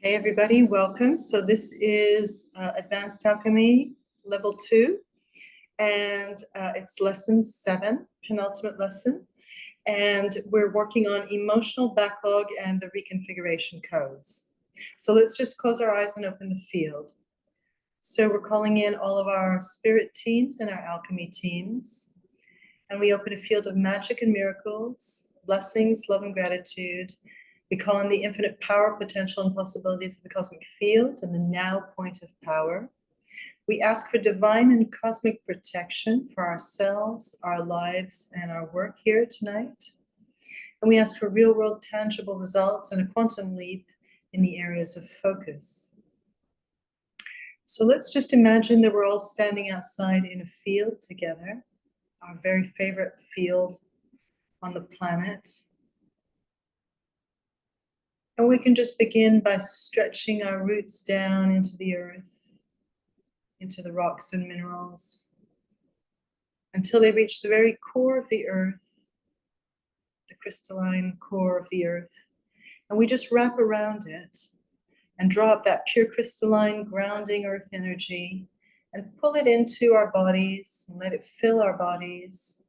Hey everybody, welcome. So this is Advanced Alchemy Level 2, and it's Lesson 7, penultimate lesson. And we're working on emotional backlog and the reconfiguration codes. So let's just close our eyes and open the field. So we're calling in all of our spirit teams and our alchemy teams. And we open a field of magic and miracles, blessings, love, and gratitude. We call in the infinite power, potential, and possibilities of the cosmic field and the now point of power. We ask for divine and cosmic protection for ourselves, our lives, and our work here tonight. And we ask for real-world tangible results and a quantum leap in the areas of focus. So let's just imagine that we're all standing outside in a field together, our very favorite field on the planet. And we can just begin by stretching our roots down into the earth, into the rocks and minerals, until they reach the very core of the earth, the crystalline core of the earth. And we just wrap around it and draw up that pure crystalline grounding earth energy and pull it into our bodies and let it fill our bodies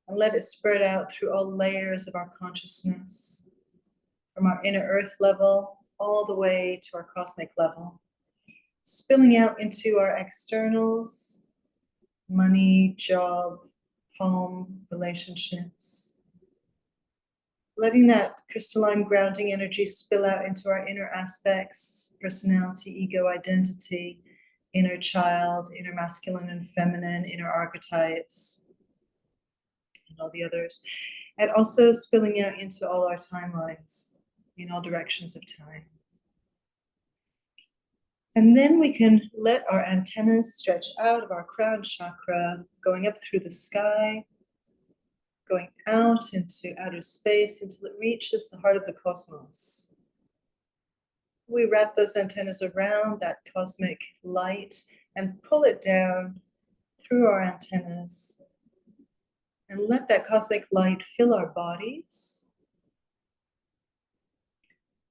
and let it spread out through all layers of our consciousness, from our inner earth level all the way to our cosmic level, spilling out into our externals, money, job, home, relationships, letting that crystalline grounding energy spill out into our inner aspects, personality, ego, identity, inner child, inner masculine and feminine, inner archetypes, and all the others, and also spilling out into all our timelines in all directions of time. And then we can let our antennas stretch out of our crown chakra, going up through the sky, going out into outer space until it reaches the heart of the cosmos. We wrap those antennas around that cosmic light and pull it down through our antennas and let that cosmic light fill our bodies,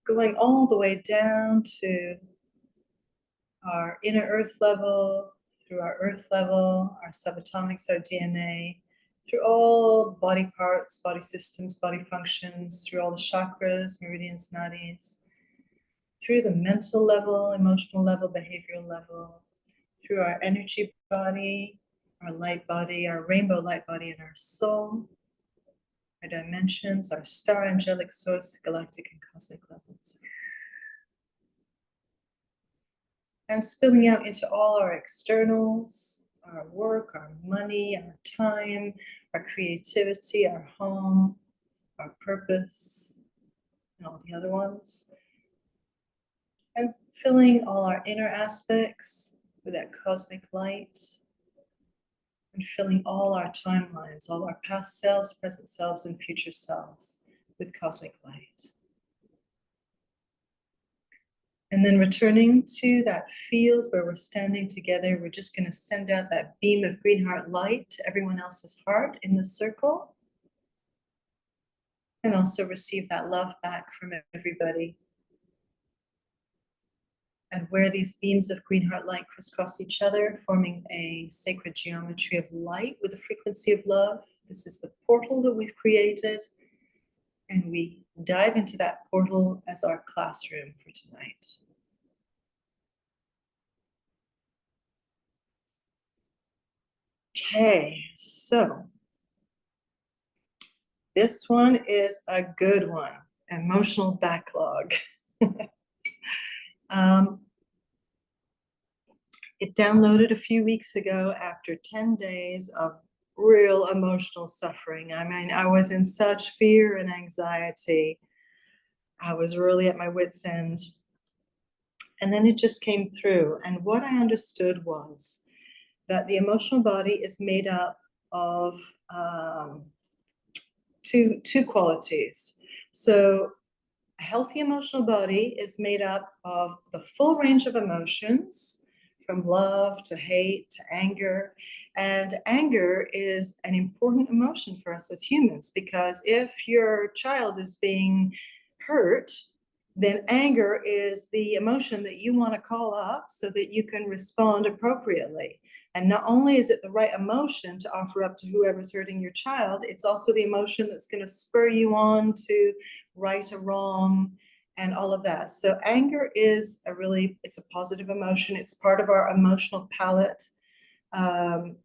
going all the way down to our inner earth level, through our earth level, our subatomics, our DNA, through all body parts, body systems, body functions, through all the chakras, meridians, nadis, through the mental level, emotional level, behavioral level, through our energy body, our light body, our rainbow light body, and our soul, our dimensions, our star, angelic source, galactic and cosmic levels. And spilling out into all our externals, our work, our money, our time, our creativity, our home, our purpose, and all the other ones. And filling all our inner aspects with that cosmic light, and filling all our timelines, all our past selves, present selves, and future selves with cosmic light. And then returning to that field where we're standing together, we're just going to send out that beam of green heart light to everyone else's heart in the circle. And also receive that love back from everybody. And where these beams of green heart light crisscross each other, forming a sacred geometry of light with a frequency of love. This is the portal that we've created. And we dive into that portal as our classroom for tonight. Okay, so this one is a good one, emotional backlog. It downloaded a few weeks ago after 10 days of real emotional suffering. I mean, I was in such fear and anxiety. I was really at my wit's end. And then it just came through. And what I understood was that the emotional body is made up of two qualities. So a healthy emotional body is made up of the full range of emotions, from love to hate to anger. And anger is an important emotion for us as humans, because if your child is being hurt, then anger is the emotion that you want to call up so that you can respond appropriately. And not only is it the right emotion to offer up to whoever's hurting your child, it's also the emotion that's going to spur you on to right a wrong and all of that. So anger is it's a positive emotion. It's part of our emotional palette.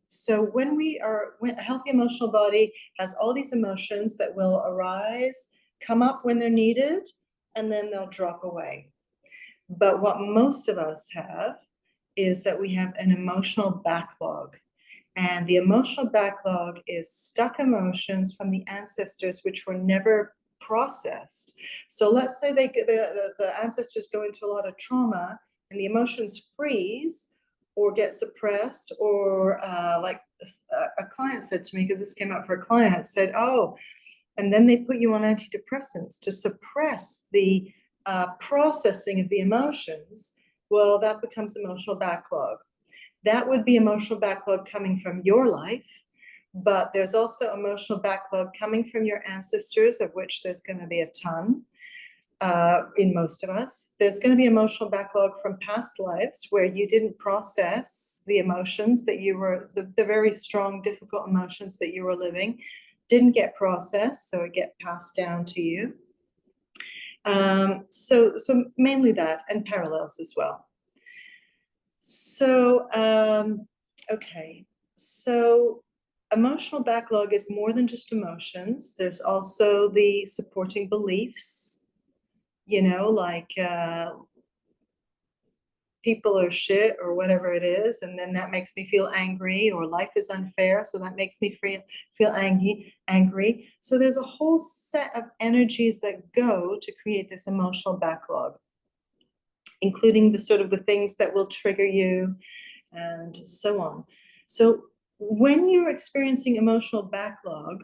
So when a healthy emotional body has all these emotions that will arise, come up when they're needed, and then they'll drop away. But what most of us have is that we have an emotional backlog. And the emotional backlog is stuck emotions from the ancestors which were never processed. So let's say the ancestors go into a lot of trauma and the emotions freeze or get suppressed, or like a client said to me, because this came up for a client, said, oh, and then they put you on antidepressants to suppress the processing of the emotions. Well, that becomes emotional backlog. That would be emotional backlog coming from your life, but there's also emotional backlog coming from your ancestors, of which there's going to be a ton in most of us. There's going to be emotional backlog from past lives where you didn't process the emotions that you were, the very strong, difficult emotions that you were living, didn't get processed, so it get passed down to you. So mainly that, and parallels as well. So, okay. So emotional backlog is more than just emotions. There's also the supporting beliefs, like people are shit or whatever it is, and then that makes me feel angry, or life is unfair, so that makes me feel angry. So there's a whole set of energies that go to create this emotional backlog, including the things that will trigger you and so on. So when you're experiencing emotional backlog,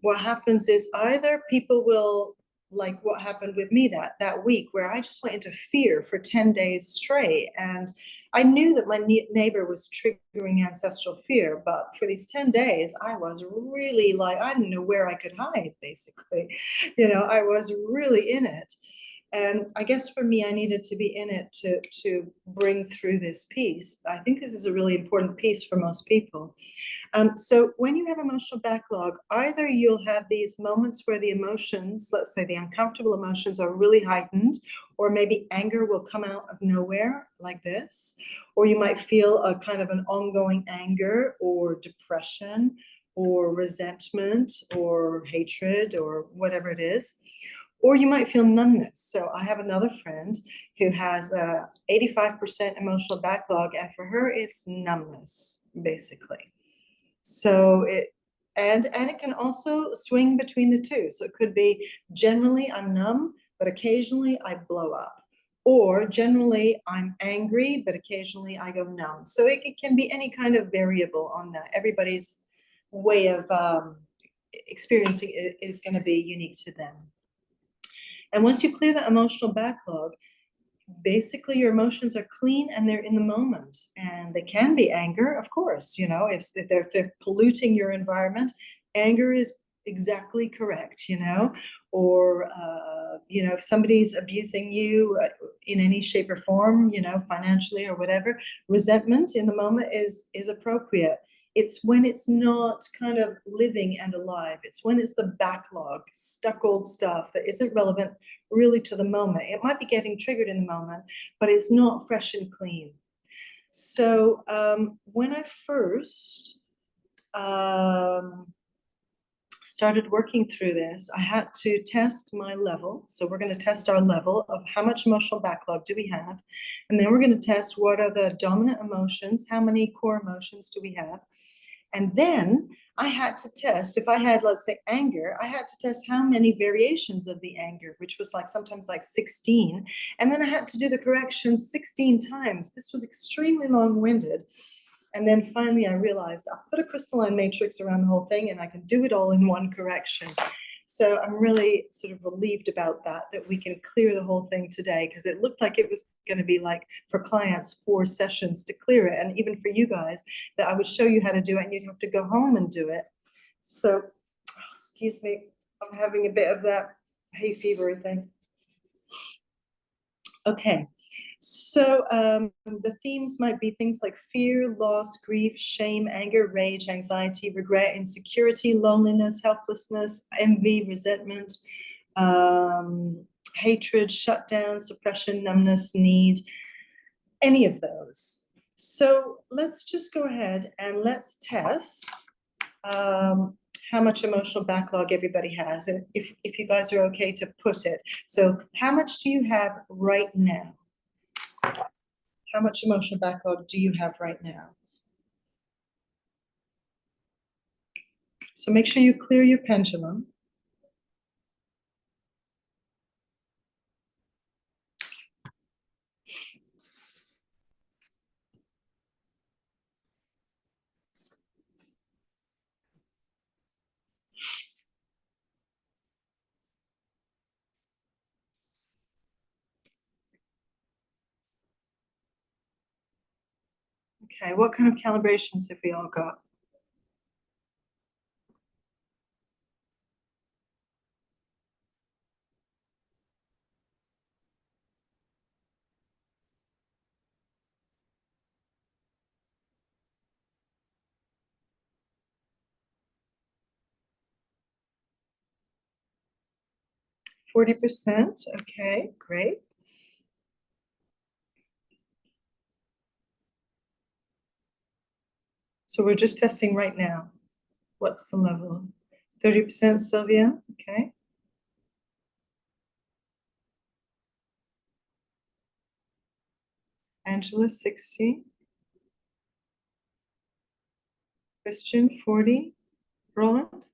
what happens is either people will, like what happened with me that week, where I just went into fear for 10 days straight. And I knew that my neighbor was triggering ancestral fear, but for these 10 days, I was really like, I didn't know where I could hide, basically. I was really in it. And I guess for me, I needed to be in it to bring through this piece. I think this is a really important piece for most people. So when you have emotional backlog, either you'll have these moments where the emotions, let's say the uncomfortable emotions, are really heightened, or maybe anger will come out of nowhere like this, or you might feel a kind of an ongoing anger or depression or resentment or hatred or whatever it is. Or you might feel numbness. So I have another friend who has a 85% emotional backlog, and for her, it's numbness, basically. So it can also swing between the two. So it could be generally I'm numb, but occasionally I blow up. Or generally I'm angry, but occasionally I go numb. So it can be any kind of variable on that. Everybody's way of experiencing it is going to be unique to them. And once you clear that emotional backlog, basically your emotions are clean and they're in the moment. And they can be anger, of course, if they're polluting your environment. Anger is exactly correct, or if somebody's abusing you in any shape or form, financially or whatever, resentment in the moment is appropriate. It's when it's not kind of living and alive. It's when it's the backlog, stuck old stuff that isn't relevant really to the moment. It might be getting triggered in the moment, but it's not fresh and clean. So when I first started working through this, I had to test my level. So we're going to test our level of how much emotional backlog do we have. And then we're going to test what are the dominant emotions, how many core emotions do we have. And then I had to test, if I had, let's say, anger, I had to test how many variations of the anger, which was sometimes 16. And then I had to do the correction 16 times. This was extremely long-winded. And then finally I realized I'll put a crystalline matrix around the whole thing and I can do it all in one correction. So I'm really sort of relieved about that we can clear the whole thing today, because it looked like it was going to be for clients 4 sessions to clear it. And even for you guys, that I would show you how to do it and you'd have to go home and do it. So, excuse me, I'm having a bit of that hay fever thing. Okay, so the themes might be things like fear, loss, grief, shame, anger, rage, anxiety, regret, insecurity, loneliness, helplessness, envy, resentment, hatred, shutdown, suppression, numbness, need, any of those. So let's just go ahead and let's test how much emotional backlog everybody has, and if you guys are okay to put it. So how much do you have right now? How much emotional backlog do you have right now? So make sure you clear your pendulum. Okay, what kind of calibrations have we all got? %, okay, great. So we're just testing right now. What's the level? 30%, Sylvia, okay. Angela, 60. Christian, 40. Roland?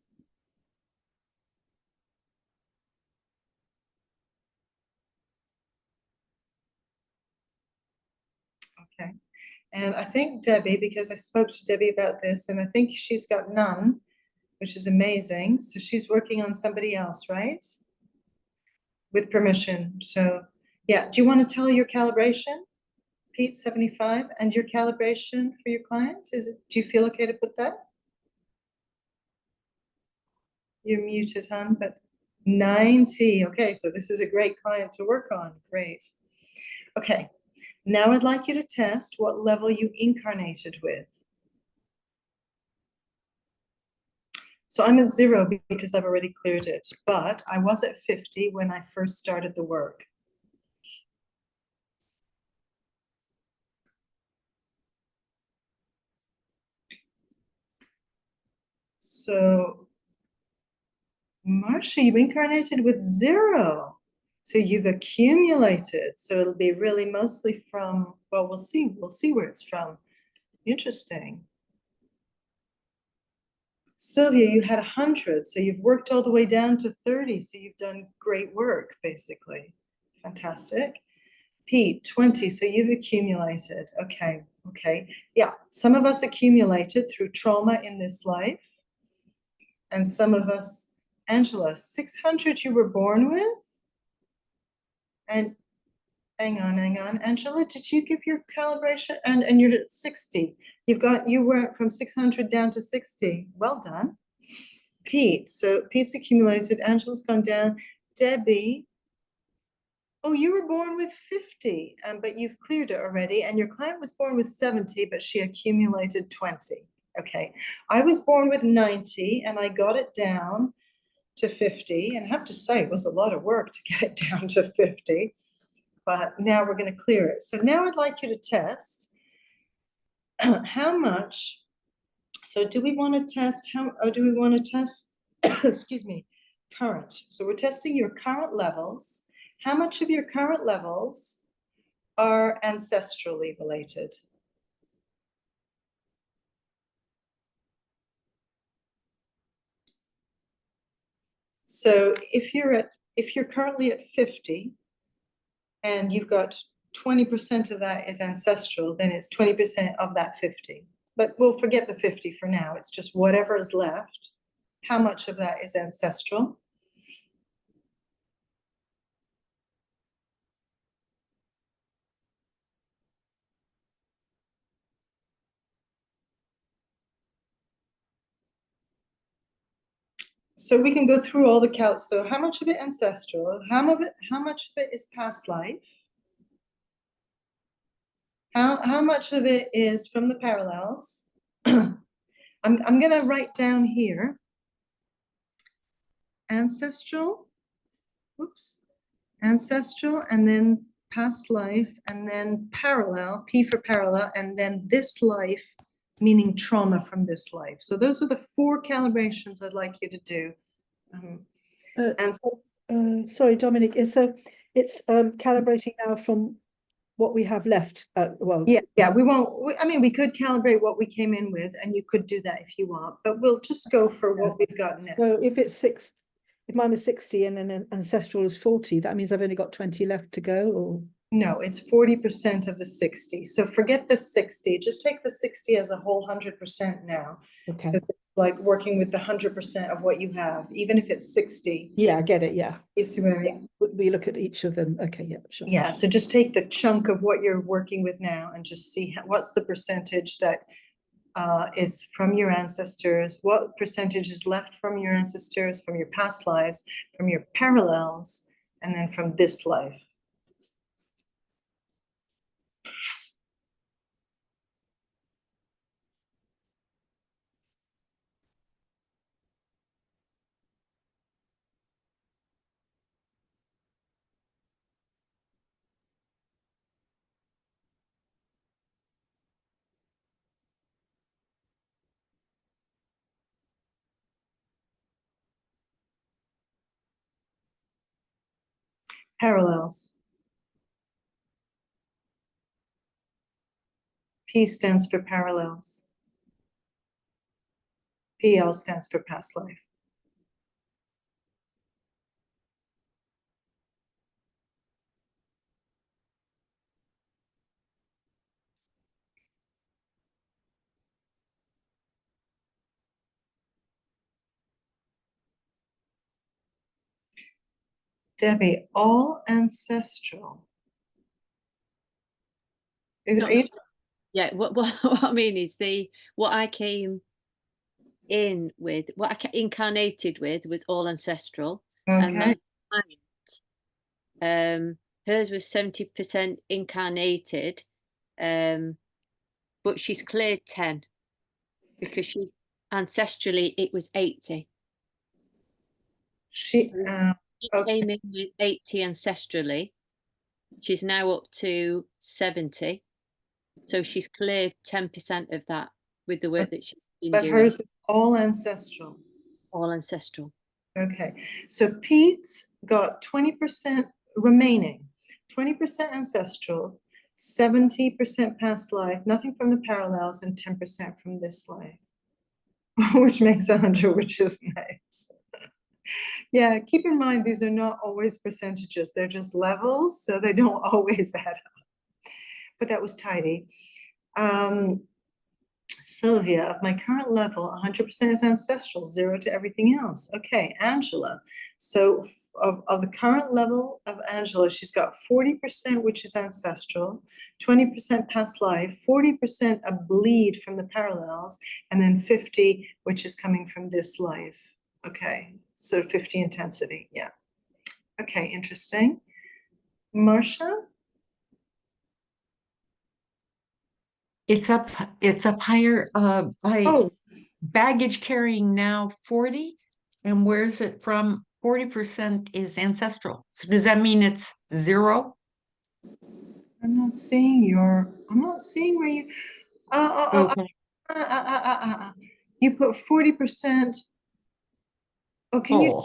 Okay. And I think Debbie, because I spoke to Debbie about this, and I think she's got none, which is amazing. So she's working on somebody else, right? With permission. So, yeah. Do you want to tell your calibration? Pete, 75, and your calibration for your client? Do you feel okay to put that? You're muted, hon, but 90. Okay, so this is a great client to work on. Great. Okay, now I'd like you to test what level you incarnated with. So I'm at 0 because I've already cleared it, but I was at 50 when I first started the work. So, Marcia, you incarnated with 0. So you've accumulated. So it'll be really mostly from, well, we'll see where it's from. Interesting. Sylvia, you had 100, so you've worked all the way down to 30, so you've done great work, basically. Fantastic. Pete, 20, so you've accumulated. Okay, okay. Yeah, some of us accumulated through trauma in this life, and some of us, Angela, 600 you were born with? And hang on, Angela, did you give your calibration? And you're at 60. You went from 600 down to 60. Well done. Pete, so Pete's accumulated, Angela's gone down. Debbie, oh, you were born with 50, but you've cleared it already. And your client was born with 70, but she accumulated 20. Okay, I was born with 90 and I got it down to 50. And I have to say, it was a lot of work to get it down to 50. But now we're going to clear it. So now I'd like you to test how much. So do we want to test do we want to test, excuse me, current? So we're testing your current levels. How much of your current levels are ancestrally related? So if you're currently at 50 and you've got 20% of that is ancestral, then it's 20% of that 50. But we'll forget the 50 for now. It's just whatever is left. How much of that is ancestral? So we can go through all the calcs. So how much of it ancestral? How much of it is past life? How much of it is from the parallels? I'm gonna write down here ancestral, whoops, ancestral, and then past life, and then parallel, P for parallel, and then this life, meaning trauma from this life. So those are the 4 calibrations I'd like you to do. And Sorry, Dominic, so it's calibrating now from what we have left. Well, yeah, we won't, I mean, we could calibrate what we came in with, and you could do that if you want, but we'll just go for what we've got now. So if it's if mine was 60 and then an ancestral is 40, that means I've only got 20 left to go, or? No, it's 40% of the 60. So forget the 60, just take the 60 as a whole 100% now. Okay. It's like working with the 100% of what you have, even if it's 60. Yeah, I get it, yeah. You see what I mean? We look at each of them. Okay, yeah, sure. Yeah, so just take the chunk of what you're working with now and just see what's the percentage that is from your ancestors, what percentage is left from your ancestors, from your past lives, from your parallels, and then from this life. Parallels. P stands for parallels. PL stands for past life. Debbie, all ancestral. Yeah, what what I mean is what I came in with, what I incarnated with was all ancestral. Okay. And then hers was 70% incarnated, but she's cleared 10 because she ancestrally it was 80. She came in with 80 ancestrally. She's now up to 70. So she's cleared 10% of that with the work that she's been doing. But hers is all ancestral. All ancestral. Okay. So Pete's got 20% remaining, 20% ancestral, 70% past life, nothing from the parallels, and 10% from this life, which makes 100, which is nice. Yeah, keep in mind, these are not always percentages. They're just levels, so they don't always add up. But that was tidy. Sylvia, of my current level, 100% is ancestral, 0 to everything else. Okay, Angela. So of the current level of Angela, she's got 40%, which is ancestral, 20% past life, 40% a bleed from the parallels, and then 50, which is coming from this life. Okay, so 50 intensity, yeah. Okay, interesting. Marcia? It's up higher. Baggage carrying now 40. And where's it from? 40% is ancestral. So does that mean it's 0? I'm not seeing where you, Okay. You put 40%. Oh, can you?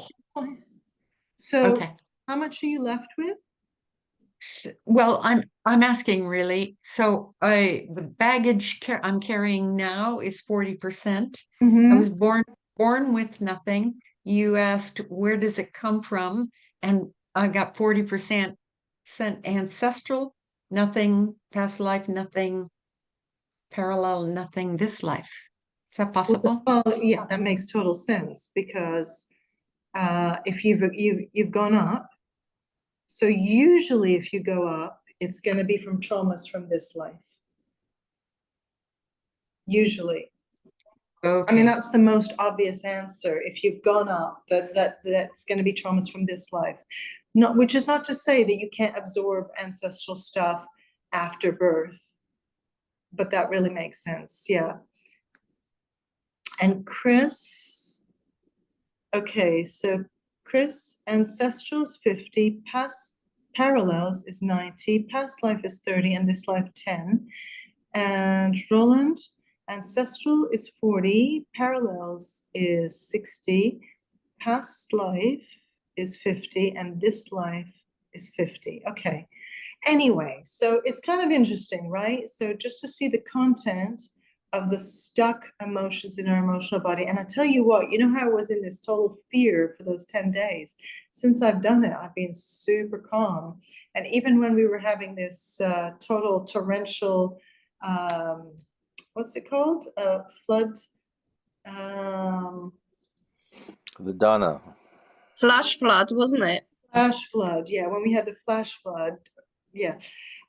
So Okay. how much are you left with? Well, I'm asking really. So the baggage I'm carrying now is 40%. I was born with nothing. You asked where does it come from, and I got 40% ancestral, nothing past life, nothing parallel, nothing this life. Is that possible? Well, yeah, that makes total sense because if you've gone up, so usually if you go up, it's going to be from traumas from this life. Usually. Okay. I mean, that's the most obvious answer. If you've gone up, that's going to be traumas from this life. Not, which is not to say that you can't absorb ancestral stuff after birth. but that really makes sense, yeah. And Chris, okay, so Chris, ancestral is 50, past parallels is 90, past life is 30, and this life 10. And Roland, ancestral is 40, parallels is 60, past life is 50, and this life is 50. Okay. Anyway, so it's kind of interesting, right? So just to see the content of the stuck emotions in our emotional body. And I tell you what, you know how I was in this total fear for those 10 days? Since I've done it, I've been super calm. And even when we were having this total torrential, what's it called? Flood. The Donna. Flash flood, wasn't it? Flash flood, yeah, when we had the flash flood, yeah.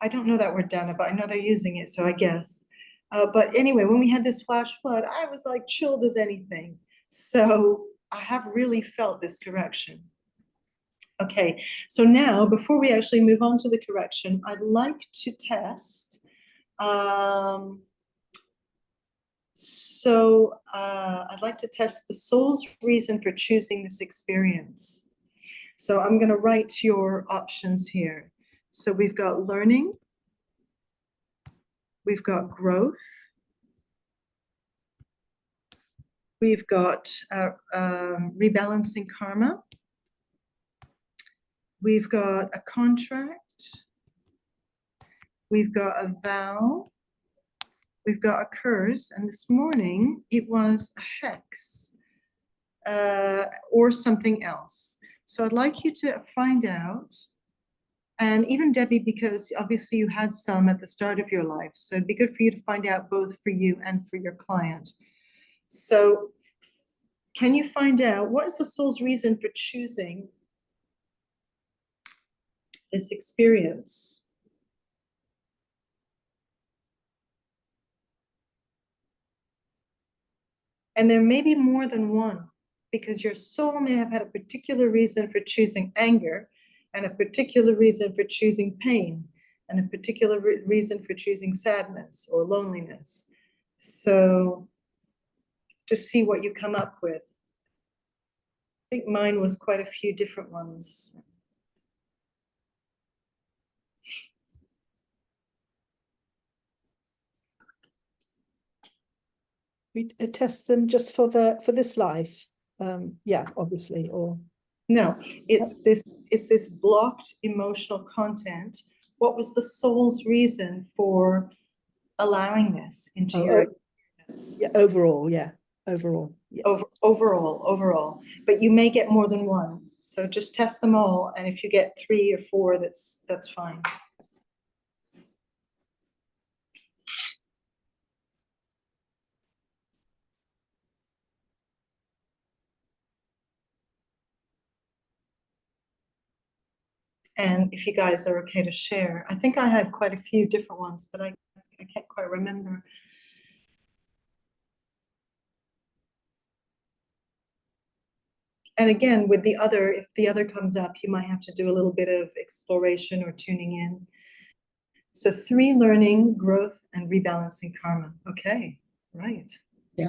I don't know that word, Dana, but I know they're using it, so I guess. But anyway, when we had this flash flood, I was like chilled as anything. So I have really felt this correction. Okay, so now before we actually move on to the correction, I'd like to test. I'd like to test the soul's reason for choosing this experience. So I'm going to write your options here. So we've got learning, we've got growth, we've got rebalancing karma, we've got a contract, we've got a vow, we've got a curse, and this morning it was a hex or something else. So I'd like you to find out, and even Debbie, because obviously you had some at the start of your life, so it'd be good for you to find out both for you and for your client. So can you find out what is the soul's reason for choosing this experience? And there may be more than one, because your soul may have had a particular reason for choosing anger, and a particular reason for choosing pain, and a particular reason for choosing sadness or loneliness. So just see what you come up with. I think mine was quite a few different ones. We test them just for this life. Yeah, obviously, or No, it's this blocked emotional content. What was the soul's reason for allowing this into your experience? yeah, overall, yeah, overall. Yeah. Overall, but you may get more than one. So just test them all, and if you get 3 or 4, that's fine. And if you guys are okay to share, I think I had quite a few different ones, but I can't quite remember. And again, with the other, if the other comes up, you might have to do a little bit of exploration or tuning in. So 3, learning, growth, and rebalancing karma. Okay, right. Yeah.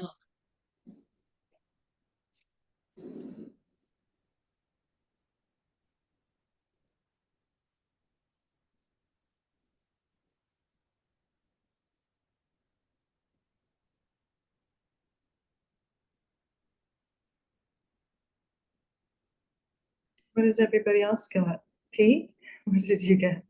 What does everybody else got? P? What did you get?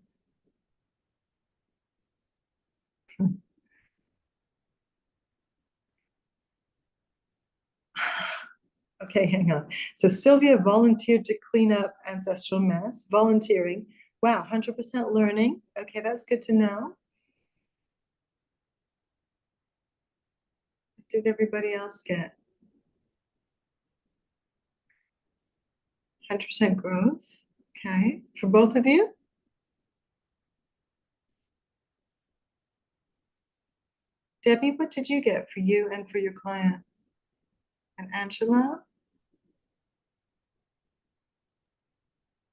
Okay, hang on. So Sylvia volunteered to clean up ancestral mess, volunteering. Wow, 100% learning. Okay, that's good to know. What did everybody else get? 100% growth. Okay, for both of you? Debbie, what did you get for you and for your client? And Angela?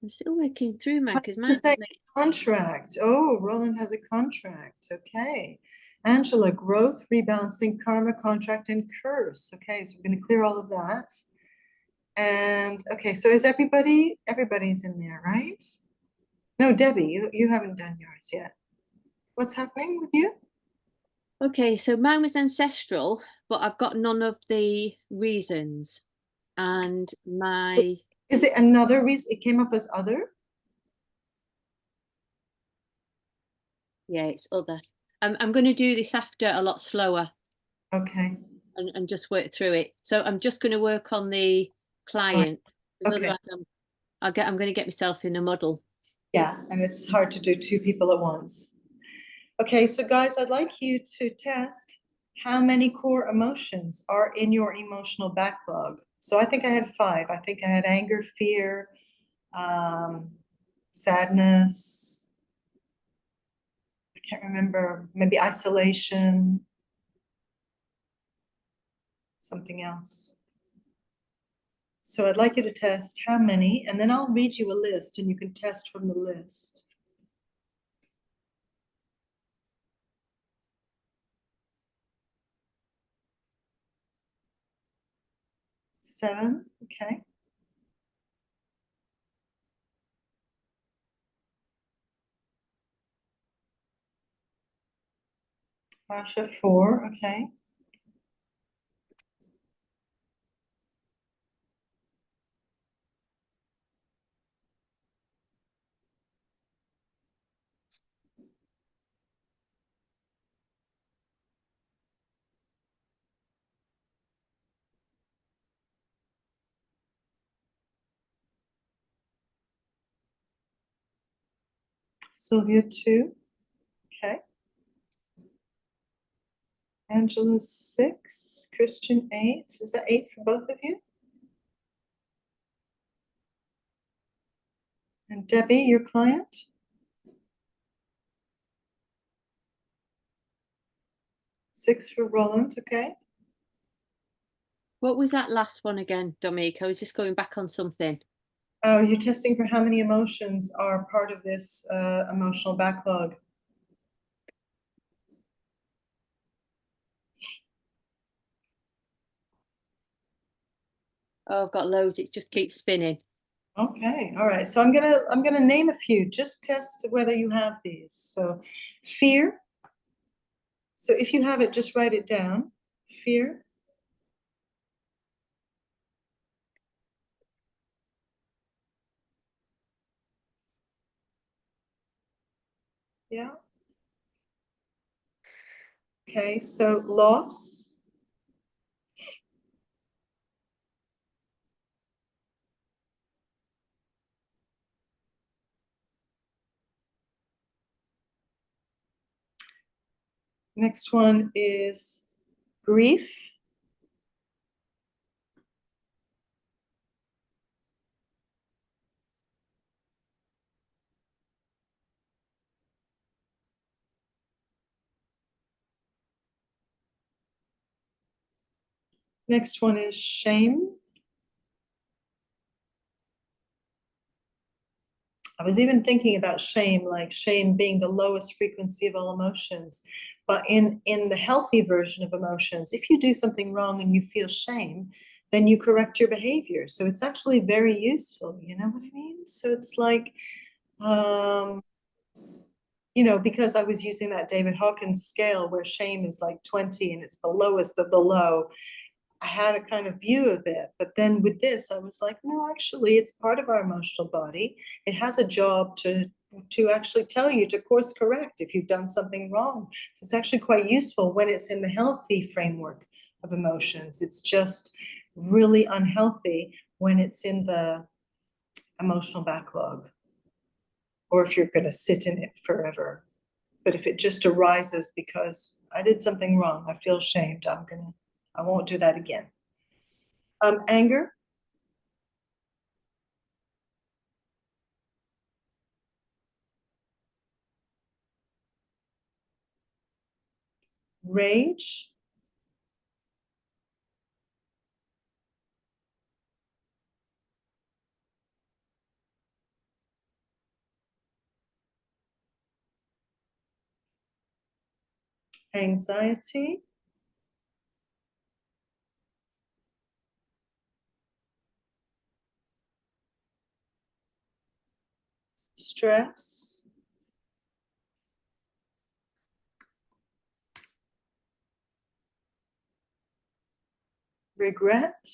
I'm still working through mine because mine. Contract. Oh, Roland has a contract. Okay. Angela, growth, rebalancing, karma, contract, and curse. Okay, so we're going to clear all of that. And okay, so is everybody's in there, right? No, Debbie, you haven't done yours yet. What's happening with you? Okay, so mine was ancestral, but I've got none of the reasons. And my, Is it another reason? It came up as other? yeah, it's other. I'm going to do this after a lot slower Okay, and just work through it. So I'm just going to work on the client, because okay. otherwise I'm going to get myself in a muddle. Yeah, and it's hard to do two people at once. Okay, so guys, I'd like you to test how many core emotions are in your emotional backlog. So I think I had 5. I think I had anger, fear, sadness. I can't remember, maybe isolation, something else. So I'd like you to test how many, and then I'll read you a list and you can test from the list. Seven, okay. Marsha, 4, okay. Sylvia, 2, okay. Angela, 6, Christian, 8. Is that 8 for both of you? And Debbie, your client? 6 for Roland, okay. What was that last one again, Dominique? I was just going back on something. Oh, you're testing for how many emotions are part of this emotional backlog. Oh, I've got loads. It just keeps spinning. Okay, all right. So I'm gonna name a few. Just test whether you have these. So fear. So if you have it, just write it down. Fear. Yeah. Okay, so loss. Next one is grief. Next one is shame. I was even thinking about shame, like shame being the lowest frequency of all emotions. But in the healthy version of emotions, if you do something wrong and you feel shame, then you correct your behavior. So it's actually very useful. You know what I mean? So it's like, you know, because I was using that David Hawkins scale where shame is like 20 and it's the lowest of the low. I had a kind of view of it, but then with this, I was like, no, actually, it's part of our emotional body. It has a job to actually tell you to course correct if you've done something wrong. So it's actually quite useful when it's in the healthy framework of emotions. It's just really unhealthy when it's in the emotional backlog, or if you're going to sit in it forever. But if it just arises because I did something wrong, I feel ashamed, I won't do that again. Anger. Rage. anxiety, stress, regret,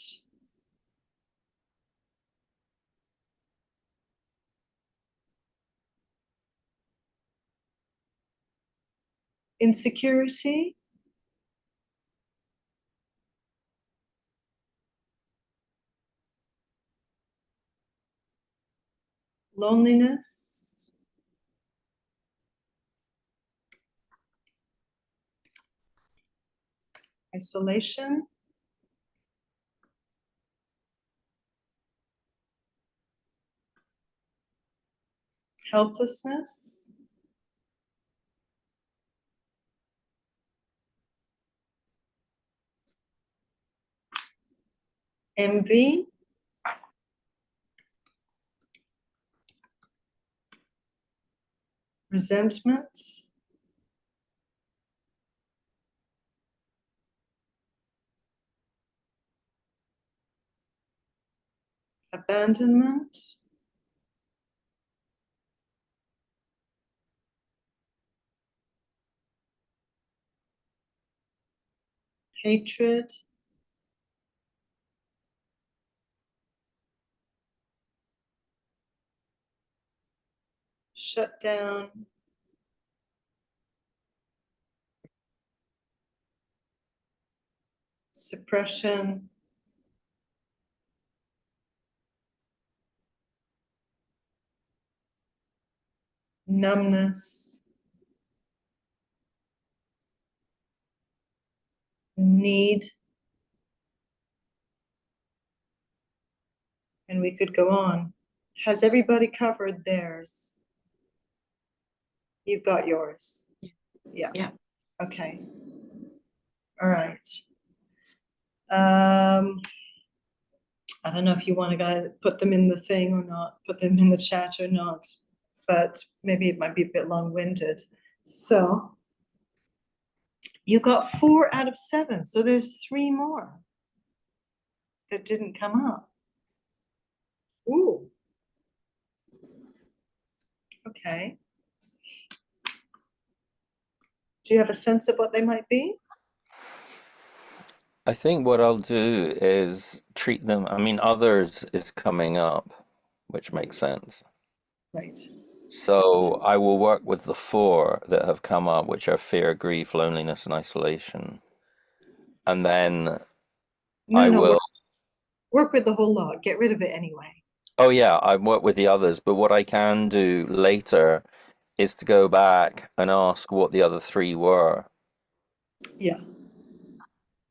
insecurity, loneliness, isolation, helplessness, envy, resentment, abandonment, hatred, shut down, suppression, numbness, need, and we could go on. Has everybody covered theirs? You've got yours? Yeah. Yeah. Okay. All right. I don't know if you want to put them in the thing or not, put them in the chat or not, but maybe it might be a bit long-winded. So you got 4 out of 7, so there's 3 more that didn't come up. Ooh. Okay. Do you have a sense of what they might be? I think what I'll do is treat them. I mean, others is coming up, which makes sense. Right. So I will work with the 4 that have come up, which are fear, grief, loneliness, and isolation. And then I No, will. work with the whole lot. Get rid of it anyway. Oh yeah, I work with the others, but what I can do later is to go back and ask what the other 3 were, Yeah.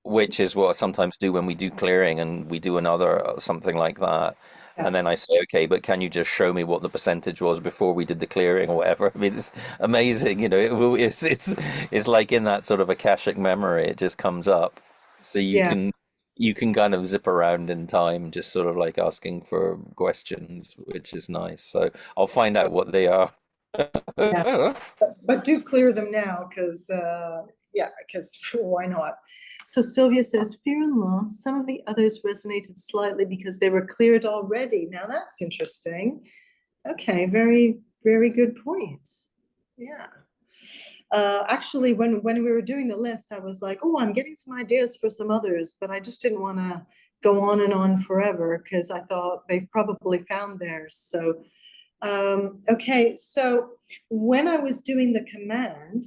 which is what I sometimes do when we do clearing and we do another something like that. Yeah. And then I say, okay, but can you just show me what the percentage was before we did the clearing or whatever? I mean, it's amazing, you know. It's like in that sort of akashic memory, it just comes up, so Yeah. you can kind of zip around in time, just sort of like asking for questions, which is nice. So I'll find out what they are. Yeah. But do clear them now, because why not? So Sylvia says, fear and loss. Some of the others resonated slightly because they were cleared already. Now that's interesting. Okay, very, very good point. Yeah. Actually, when we were doing the list, I was like, oh, I'm getting some ideas for some others, but I just didn't want to go on and on forever because I thought they've probably found theirs. So okay, so when I was doing the command,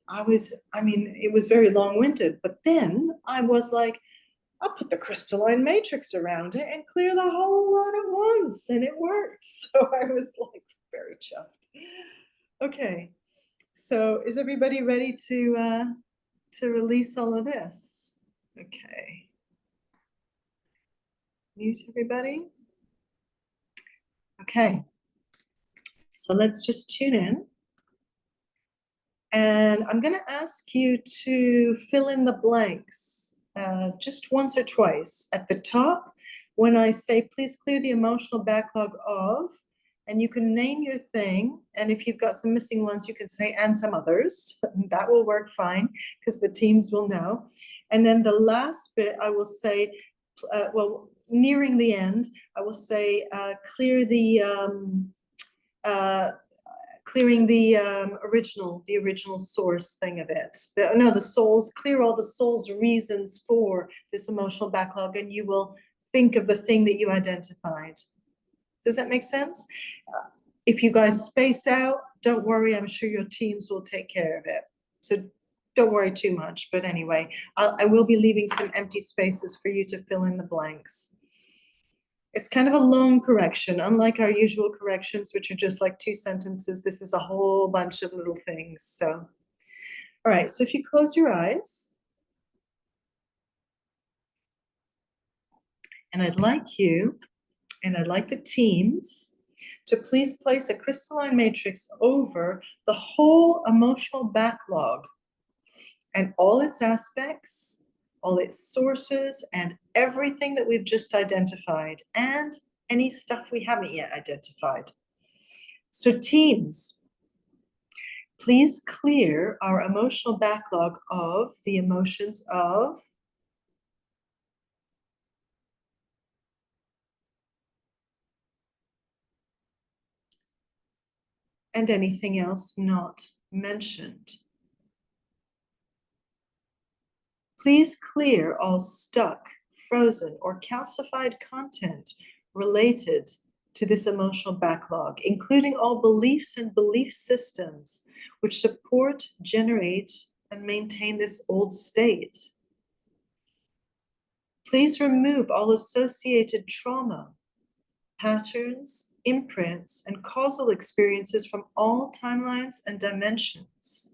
it was very long-winded, but then I was like, I'll put the crystalline matrix around it and clear the whole lot at once, and it worked. So I was like very chuffed. Okay, so is everybody ready to release all of this? Okay. Mute everybody. Okay. So let's just tune in. And I'm going to ask you to fill in the blanks just once or twice. At the top, when I say, please clear the emotional backlog of, And you can name your thing. And if you've got some missing ones, you can say, and some others. That will work fine because the teams will know. And then the last bit, I will say, well, nearing the end, I will say, clearing the original source thing of it. Clear all the soul's reasons for this emotional backlog, and you will think of the thing that you identified. Does that make sense? If you guys space out, don't worry, I'm sure your teams will take care of it. So don't worry too much, but anyway, I will be leaving some empty spaces for you to fill in the blanks. It's kind of a long correction, unlike our usual corrections, which are just like 2 sentences. This is a whole bunch of little things. So, all right, so if you close your eyes, and I'd like the teams to please place a crystalline matrix over the whole emotional backlog and all its aspects, all its sources, and everything that we've just identified, and any stuff we haven't yet identified. So teams, please clear our emotional backlog of the emotions of and anything else not mentioned. Please clear all stuck, frozen, or calcified content related to this emotional backlog, including all beliefs and belief systems which support, generate, and maintain this old state. Please remove all associated trauma, patterns, imprints, and causal experiences from all timelines and dimensions.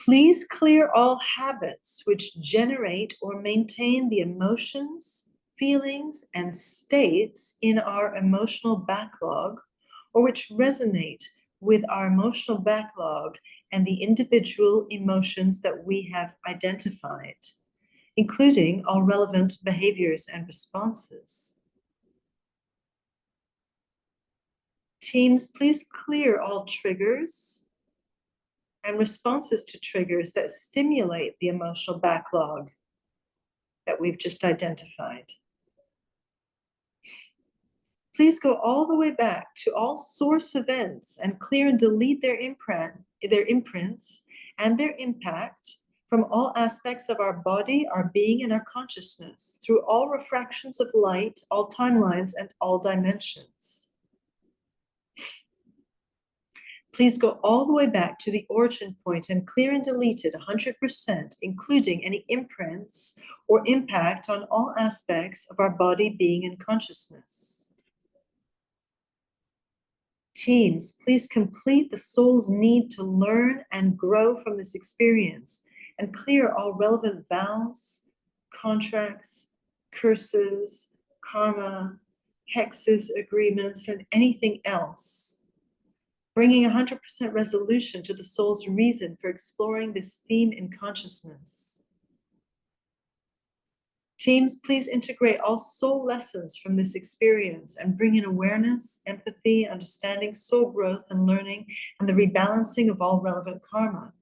Please clear all habits which generate or maintain the emotions, feelings, and states in our emotional backlog, or which resonate with our emotional backlog and the individual emotions that we have identified, including all relevant behaviors and responses. Teams, please clear all triggers and responses to triggers that stimulate the emotional backlog that we've just identified. Please go all the way back to all source events and clear and delete their imprints and their impact from all aspects of our body, our being, and our consciousness, through all refractions of light, all timelines, and all dimensions. Please go all the way back to the origin point and clear and delete it 100%, including any imprints or impact on all aspects of our body, being, and consciousness. Teams, please complete the soul's need to learn and grow from this experience and clear all relevant vows, contracts, curses, karma, hexes, agreements, and anything else, bringing 100% resolution to the soul's reason for exploring this theme in consciousness. Teams, please integrate all soul lessons from this experience and bring in awareness, empathy, understanding, soul growth and learning, and the rebalancing of all relevant karma.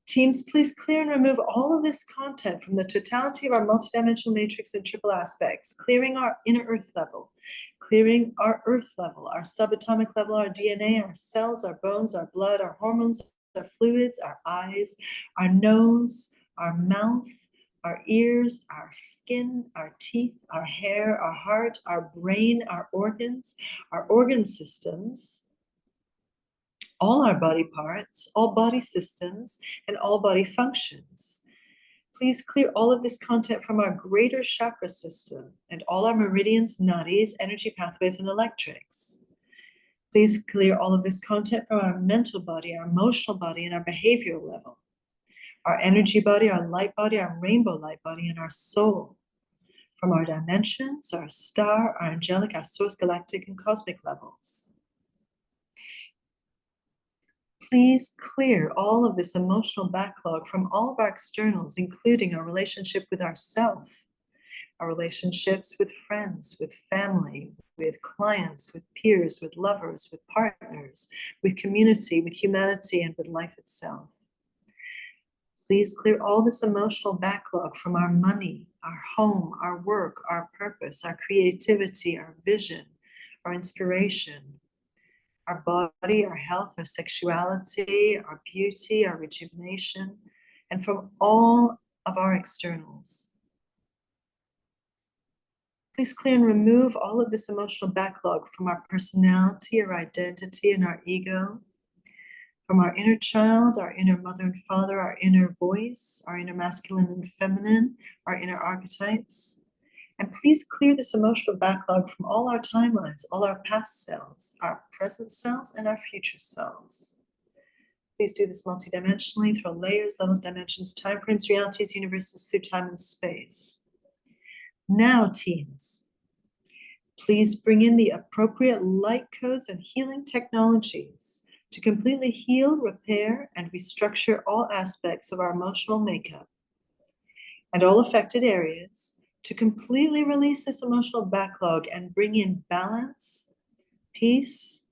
Teams, please clear and remove all of this content from the totality of our multidimensional matrix and triple aspects, clearing our inner earth level, clearing our earth level, our subatomic level, our DNA, our cells, our bones, our blood, our hormones, our fluids, our eyes, our nose, our mouth, our ears, our skin, our teeth, our hair, our heart, our brain, our organ systems, all our body parts, all body systems, and all body functions. Please clear all of this content from our greater chakra system and all our meridians, nadis, energy pathways, and electrics. Please clear all of this content from our mental body, our emotional body, and our behavioral level. Our energy body, our light body, our rainbow light body, and our soul. From our dimensions, our star, our angelic, our source, galactic, and cosmic levels. Please clear all of this emotional backlog from all of our externals, including our relationship with ourself, our relationships with friends, with family, with clients, with peers, with lovers, with partners, with community, with humanity, and with life itself. Please clear all this emotional backlog from our money, our home, our work, our purpose, our creativity, our vision, our inspiration, our body, our health, our sexuality, our beauty, our rejuvenation, and from all of our externals. Please clear and remove all of this emotional backlog from our personality, our identity, and our ego, from our inner child, our inner mother and father, our inner voice, our inner masculine and feminine, our inner archetypes. And please clear this emotional backlog from all our timelines, all our past selves, our present selves, and our future selves. Please do this multidimensionally through layers, levels, dimensions, time frames, realities, universes, through time and space. Now, teams, please bring in the appropriate light codes and healing technologies to completely heal, repair, and restructure all aspects of our emotional makeup and all affected areas, to completely release this emotional backlog and bring in balance, peace,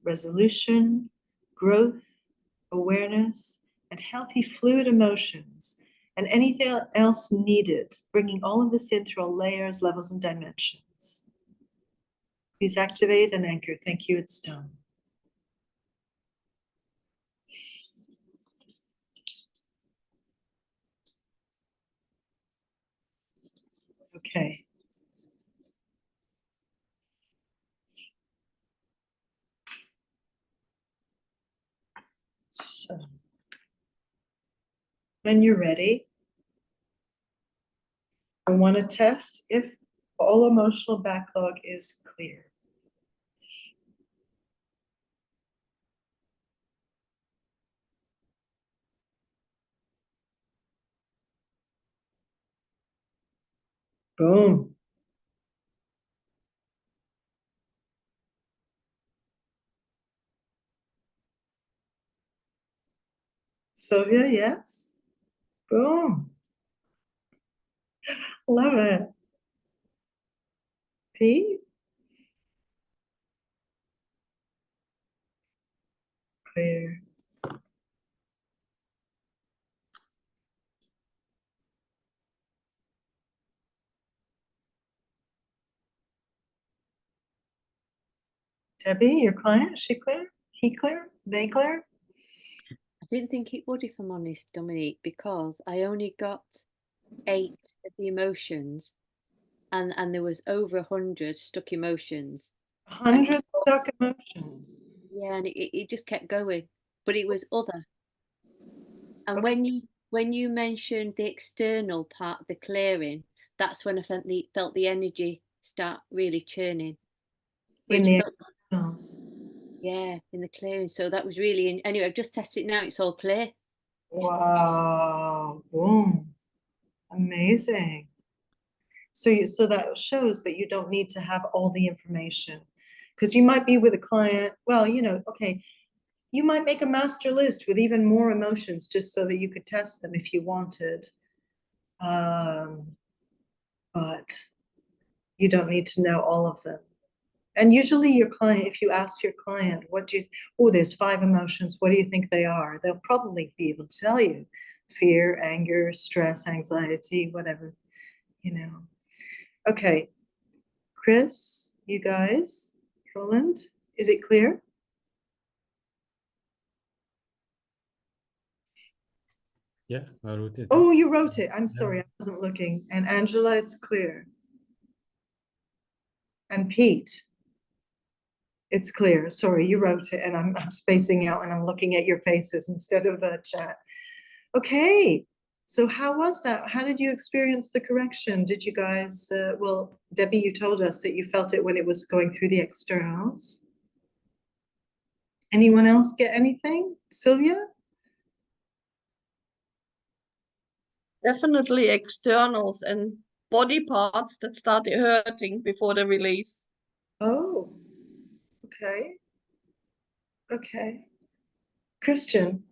resolution, growth, awareness, and healthy fluid emotions, and anything else needed, bringing all of this in through all layers, levels, and dimensions. Please activate and anchor. Thank you, it's done. Okay. So, when you're ready, I want to test if all emotional backlog is clear. Boom. Sylvia, yes? Boom. Love it. Pete? Clear. Debbie, your client, is she clear? He clear? They clear? I didn't think it would, if I'm honest, Dominique, because I only got 8 of the emotions, and there was over 100 stuck emotions. 100 stuck emotions. Yeah, and it just kept going, but it was other. And Okay. when you mentioned the external part of the clearing, that's when I felt the energy start really churning. In Which the felt, externals. yeah, in the clearing. So that was really anyway. I've just tested it now. It's all clear. Wow. Boom. Amazing. So that shows that you don't need to have all the information, because you might be with a client, well, okay, you might make a master list with even more emotions just so that you could test them if you wanted. But you don't need to know all of them. And usually your client, if you ask your client, there's 5 emotions, what do you think they are? They'll probably be able to tell you. Fear, anger, stress, anxiety, whatever, Okay, Chris, you guys, Roland, is it clear? Yeah, I wrote it. Oh, you wrote it. I'm sorry, I wasn't looking. And Angela, it's clear. And Pete, it's clear. Sorry, you wrote it, and I'm spacing out and I'm looking at your faces instead of the chat. Okay, so how was that? How did you experience the correction? Did you guys, well, Debbie, you told us that you felt it when it was going through the externals. Anyone else get anything? Sylvia? Definitely externals and body parts that started hurting before the release. Oh, okay. Okay. Christian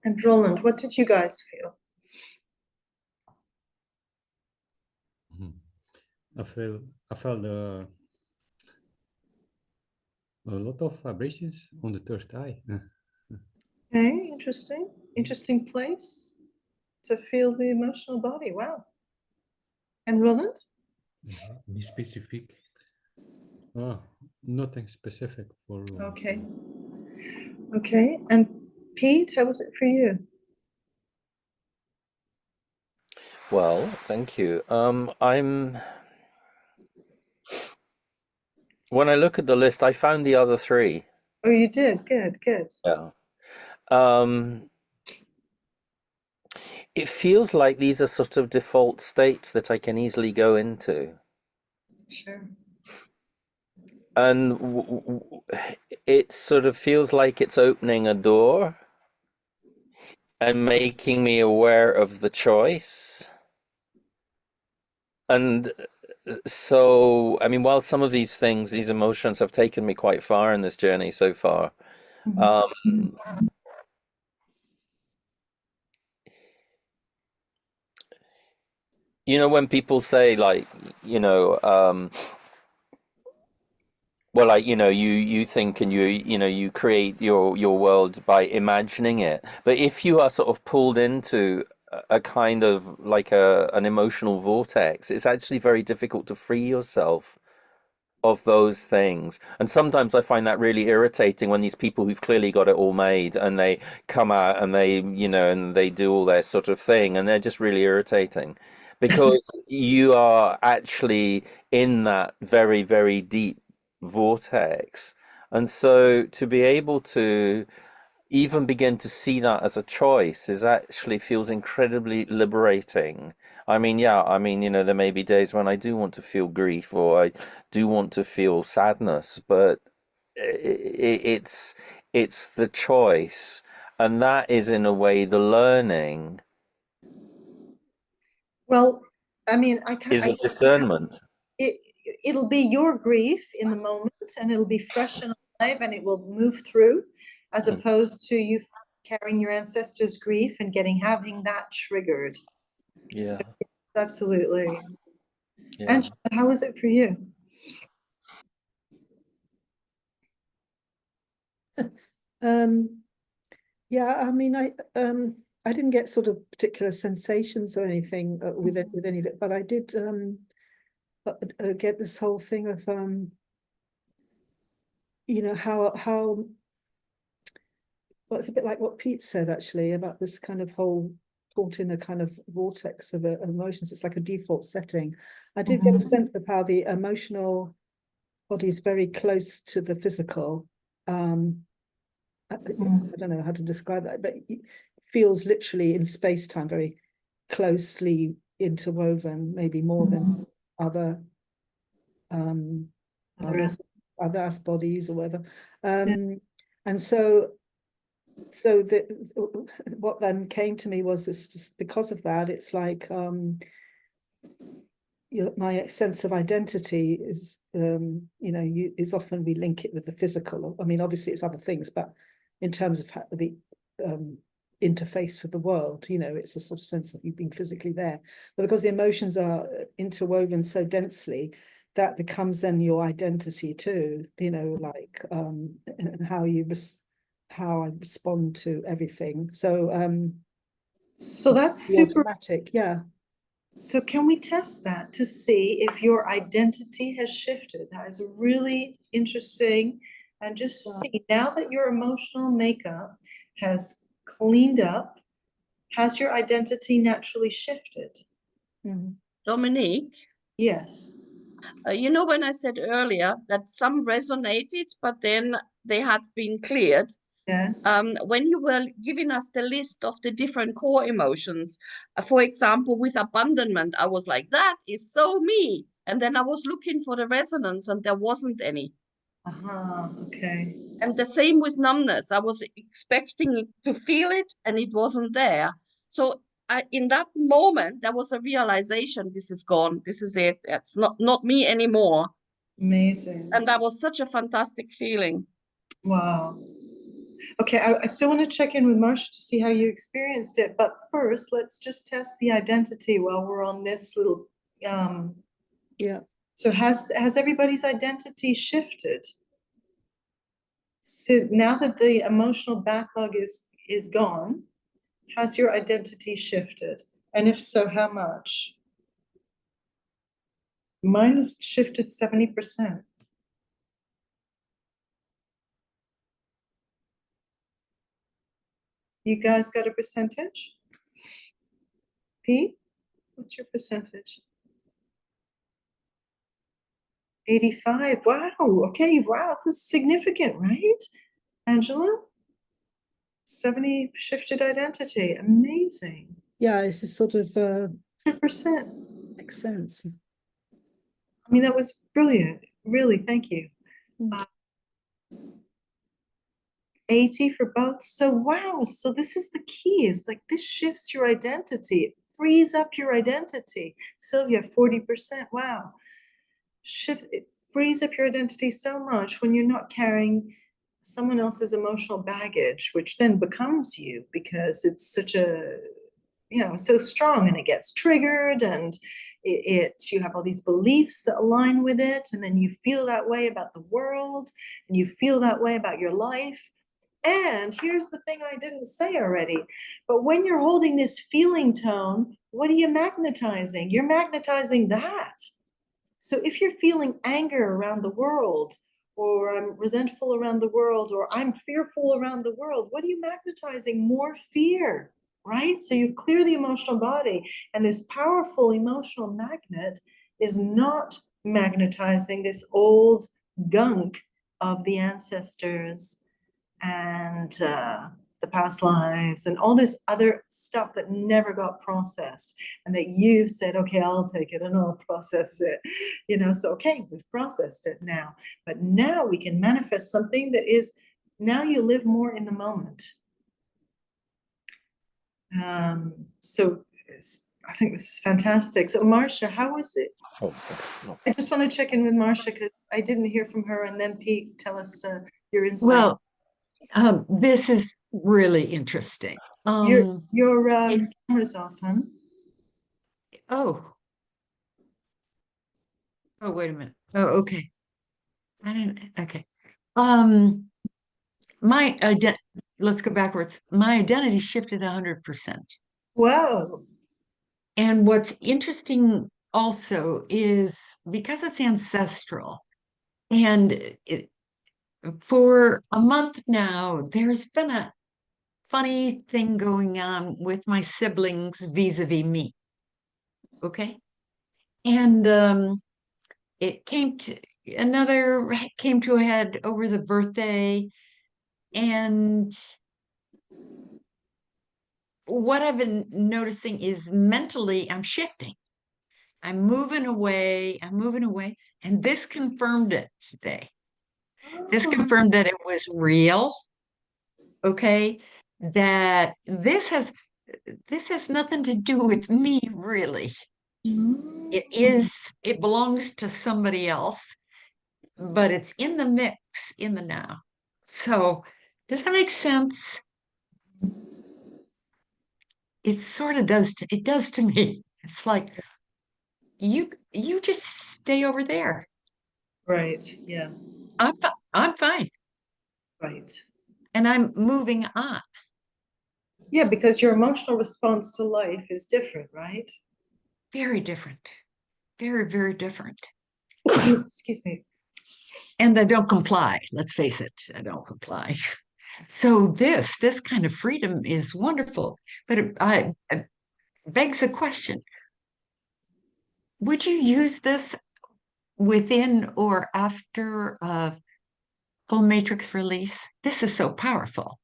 and Roland, what did you guys feel? Mhm. I felt a lot of vibrations on the third eye. Okay, interesting. Interesting place to feel the emotional body. Wow. And Roland? Be specific. Oh, nothing specific for. Okay. Okay. And Pete, how was it for you? Well, thank you. When I look at the list, I found the other three. Oh, you did. Good, good. Yeah. It feels like these are sort of default states that I can easily go into. Sure. And it sort of feels like it's opening a door and making me aware of the choice. And so, I mean, while some of these things, these emotions have taken me quite far in this journey so far, you know, when people say like, you know, well, like, you know, you think and you know, you create your world by imagining it. But if you are sort of pulled into a kind of like an emotional vortex, it's actually very difficult to free yourself of those things. And sometimes I find that really irritating when these people who've clearly got it all made and they come out and they, you know, and they do all their sort of thing and they're just really irritating because you are actually in that very, very deep vortex. And so to be able to even begin to see that as a choice is actually feels incredibly liberating. I mean, yeah, I mean, you know, there may be days when I do want to feel grief or I do want to feel sadness, but it's the choice, and that is in a way the learning Well, I mean, is a discernment. it'll be your grief in the moment and it'll be fresh and alive and it will move through as opposed to you carrying your ancestors' grief and having that triggered. Yeah, So, absolutely. yeah. And how was it for you? Yeah, I mean, I didn't get sort of particular sensations or anything with any of it, but I did get this whole thing of you know, how well, it's a bit like what Pete said actually about this kind of whole caught in a kind of vortex of emotions. It's like a default setting. I did get a sense of how the emotional body is very close to the physical. I don't know how to describe that, but it feels literally in space-time very closely interwoven, maybe more than other other bodies or whatever. And so what then came to me was this, just because of that, it's like my sense of identity is you know, is often we link it with the physical. I mean, obviously it's other things, but in terms of the interface with the world, you know, it's a sort of sense of you being physically there. But because the emotions are interwoven so densely, that becomes then your identity too, you know, like and how I respond to everything. So that's the super. automatic, yeah. So can we test that to see if your identity has shifted? That is really interesting. And just see, now that your emotional makeup has cleaned up, has your identity naturally shifted? Dominique, Yes. you know, when I said earlier that some resonated, but then they had been cleared. Yes. When you were giving us the list of the different core emotions, for example, with abandonment, I was like, that is so me. And then I was looking for the resonance and there wasn't any. Okay. And the same with numbness. I was expecting to feel it and it wasn't there. So in that moment, there was a realization, this is gone. This is it. It's not me anymore. Amazing. And that was such a fantastic feeling. Wow. Okay, I still want to check in with Marcia to see how you experienced it. But first, let's just test the identity while we're on this little Yeah. So has everybody's identity shifted? So now that the emotional backlog is gone, has your identity shifted? And if so, how much? Mine has shifted 70%. You guys got a percentage? Pete, what's your percentage? 85. Wow. Okay. Wow. This is significant, right? Angela? 70 shifted identity. Amazing. Yeah, this is sort of 100%. makes sense. I mean, that was brilliant. Really, thank you. Mm. 80 for both. So wow. So this is the key, is like this shifts your identity. It frees up your identity. Sylvia, 40%. Wow. It frees up your identity so much when you're not carrying someone else's emotional baggage, which then becomes you because it's such a, so strong, and it gets triggered, and you have all these beliefs that align with it, and then you feel that way about the world, and you feel that way about your life. And here's the thing I didn't say already, but when you're holding this feeling tone, what are you magnetizing? You're magnetizing that. So if you're feeling anger around the world, or I'm resentful around the world, or I'm fearful around the world, what are you magnetizing? More fear, right? So you clear the emotional body, and this powerful emotional magnet is not magnetizing this old gunk of the ancestors and the past lives and all this other stuff that never got processed, and that you said, okay, I'll take it and I'll process it, so okay, we've processed it now, but now we can manifest something that is, now you live more in the moment. So I think this is fantastic. So Marcia, how was it? I just want to check in with Marcia because I didn't hear from her, and then Pete, tell us your insight. Well, this is really interesting. Your camera's off, hon. Oh, wait a minute. Oh, okay. I didn't. Okay. Let's go backwards. My identity shifted 100%. Whoa. And what's interesting also is because it's ancestral, and for a month now, there's been a funny thing going on with my siblings vis-a-vis me. Okay. And it came to a head over the birthday. And what I've been noticing is mentally I'm shifting. I'm moving away. And this confirmed it today. This confirmed that it was real. Okay. That this has nothing to do with me, really. It belongs to somebody else, but it's in the mix in the now. So does that make sense? It sort of does. It does to me. It's like you just stay over there. Right. Yeah. I'm fine. Right. And I'm moving on. Yeah, because your emotional response to life is different, right? Very different. Very, very different. Excuse me. And I don't comply. Let's face it, I don't comply. So this kind of freedom is wonderful, but it begs a question. Would you use this within or after a full matrix release? This is so powerful.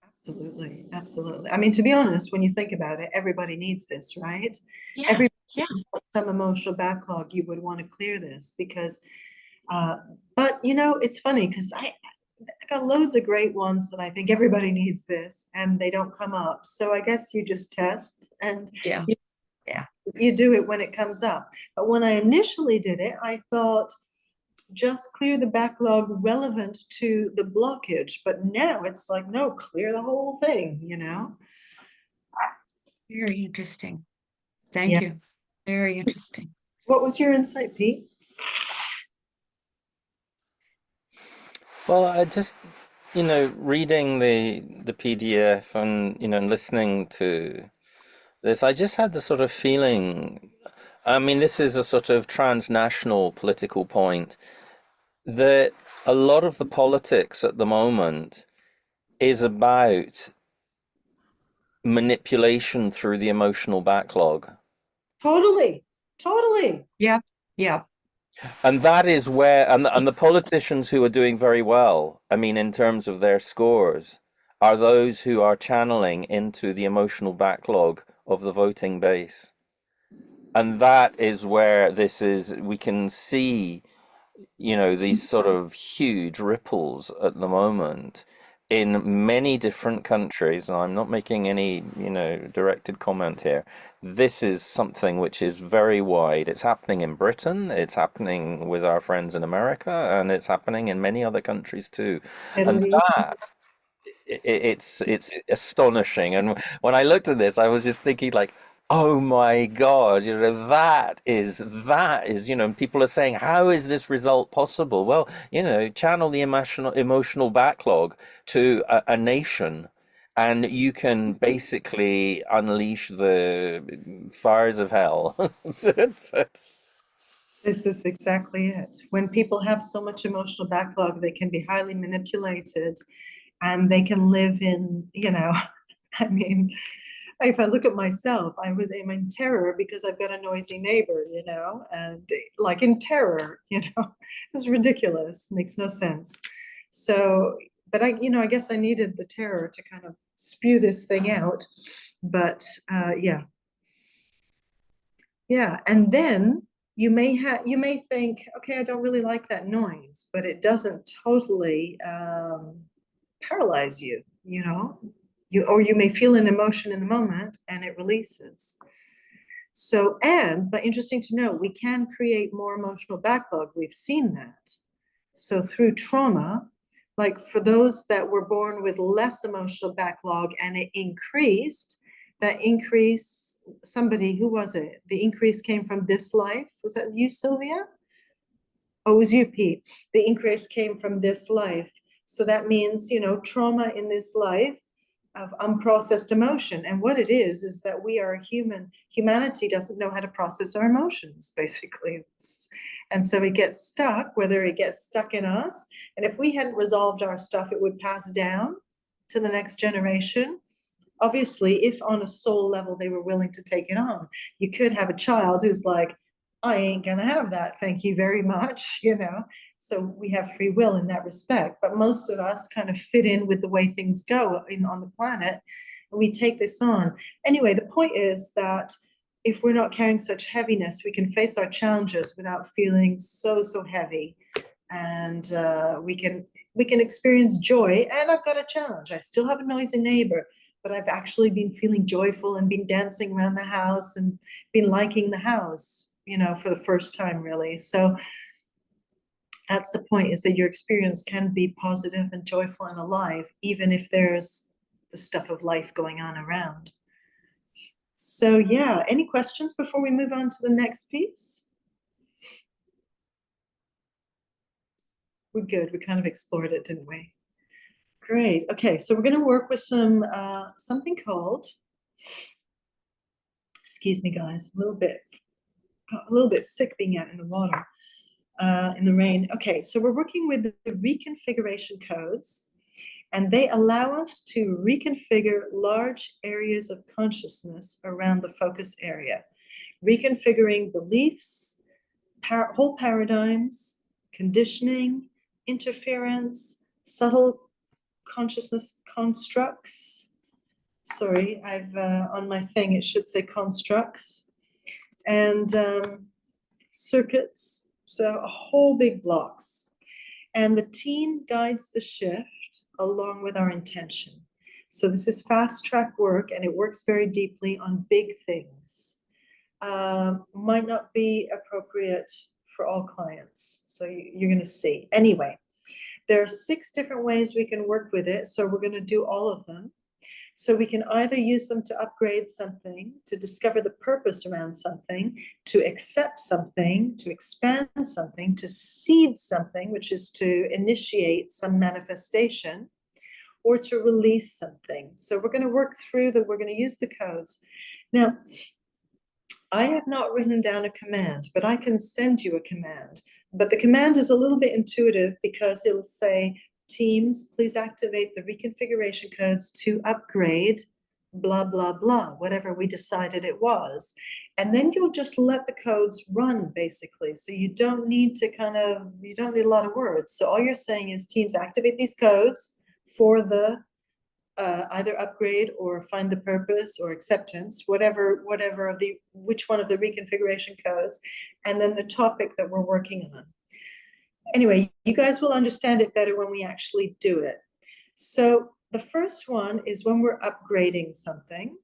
Absolutely. Absolutely. I mean, to be honest, when you think about it, everybody needs this, right? Yeah. Everybody Yeah. has some emotional backlog. You would want to clear this because, but it's funny because I got loads of great ones that I think everybody needs this and they don't come up. So I guess you just test and Yeah. you do it when it comes up. But when I initially did it, I thought just clear the backlog relevant to the blockage. But now it's like, no, clear the whole thing, Very interesting. Thank you. Very interesting. What was your insight, Pete? Well, I just, reading the PDF and, and listening to this, I just had the sort of feeling, I mean, this is a sort of transnational political point, that a lot of the politics at the moment is about manipulation through the emotional backlog. Totally. Totally. Yep, yep. And that is where, and the politicians who are doing very well, I mean, in terms of their scores, are those who are channeling into the emotional backlog of the voting base. And that is where we can see, these sort of huge ripples at the moment in many different countries. And I'm not making any, directed comment here. This is something which is very wide. It's happening in Britain, it's happening with our friends in America, and it's happening in many other countries too. And that, it's astonishing. And when I looked at this, I was just thinking like, oh my God, that is, people are saying, how is this result possible? Well, channel the emotional backlog to a nation, and you can basically unleash the fires of hell. This is exactly it. When people have so much emotional backlog, they can be highly manipulated, and they can live in, I mean, if I look at myself, I'm in terror because I've got a noisy neighbor, and like in terror, it's ridiculous, makes no sense. So, but I guess I needed the terror to kind of spew this thing out. But yeah. Yeah, and then you may think, okay, I don't really like that noise, but it doesn't totally paralyze you, or you may feel an emotion in the moment and it releases. So, but interesting to know, we can create more emotional backlog. We've seen that. So through trauma, like for those that were born with less emotional backlog and it increased, that increase, somebody, who was it? The increase came from this life. Was that you, Sylvia? Oh, it was you, Pete. The increase came from this life. So that means, trauma in this life of unprocessed emotion. And what it is that we are human. Humanity doesn't know how to process our emotions, basically. And so it gets stuck, whether it gets stuck in us. And if we hadn't resolved our stuff, it would pass down to the next generation. Obviously, if on a soul level they were willing to take it on, you could have a child who's like, I ain't gonna have that, thank you very much, So we have free will in that respect, but most of us kind of fit in with the way things go on the planet, and we take this on. Anyway, the point is that if we're not carrying such heaviness, we can face our challenges without feeling so heavy, and we can experience joy. And I've got a challenge. I still have a noisy neighbor, but I've actually been feeling joyful and been dancing around the house and been liking the house, for the first time, really. So that's the point, is that your experience can be positive and joyful and alive, even if there's the stuff of life going on around. So yeah, any questions before we move on to the next piece? We're good. We kind of explored it, didn't we? Great. Okay, so we're going to work with some something called, excuse me, guys, got a little bit sick being out in the water, in the rain. Okay, so we're working with the reconfiguration codes, and they allow us to reconfigure large areas of consciousness around the focus area, reconfiguring beliefs, whole paradigms, conditioning, interference, subtle consciousness constructs. Sorry, I've on my thing it should say constructs, and circuits. So a whole big blocks, and the team guides the shift along with our intention. So this is fast track work, and it works very deeply on big things. Might not be appropriate for all clients, so you're going to see. Anyway, there are 6 different ways we can work with it, so we're going to do all of them. So we can either use them to upgrade something, to discover the purpose around something, to accept something, to expand something, to seed something, which is to initiate some manifestation, or to release something. So we're going to work through we're going to use the codes. Now, I have not written down a command, but I can send you a command. But the command is a little bit intuitive because it'll say, teams, please activate the reconfiguration codes to upgrade blah, blah, blah, whatever we decided it was. And then you'll just let the codes run, basically. So you don't need you don't need a lot of words. So all you're saying is, teams, activate these codes for the either upgrade or find the purpose or acceptance, whatever which one of the reconfiguration codes, and then the topic that we're working on. Anyway, you guys will understand it better when we actually do it. So the first one is when we're upgrading something.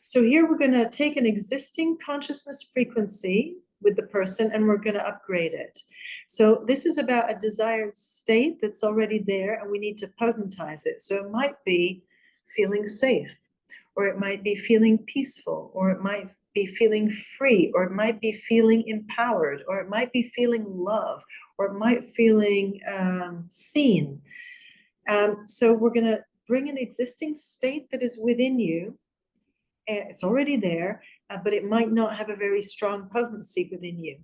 So here we're going to take an existing consciousness frequency with the person and we're going to upgrade it. So this is about a desired state that's already there and we need to potentize it. So it might be feeling safe, or it might be feeling peaceful, or it might be feeling free, or it might be feeling empowered, or it might be feeling love, or it might feeling seen. So we're going to bring an existing state that is within you. And it's already there, but it might not have a very strong potency within you.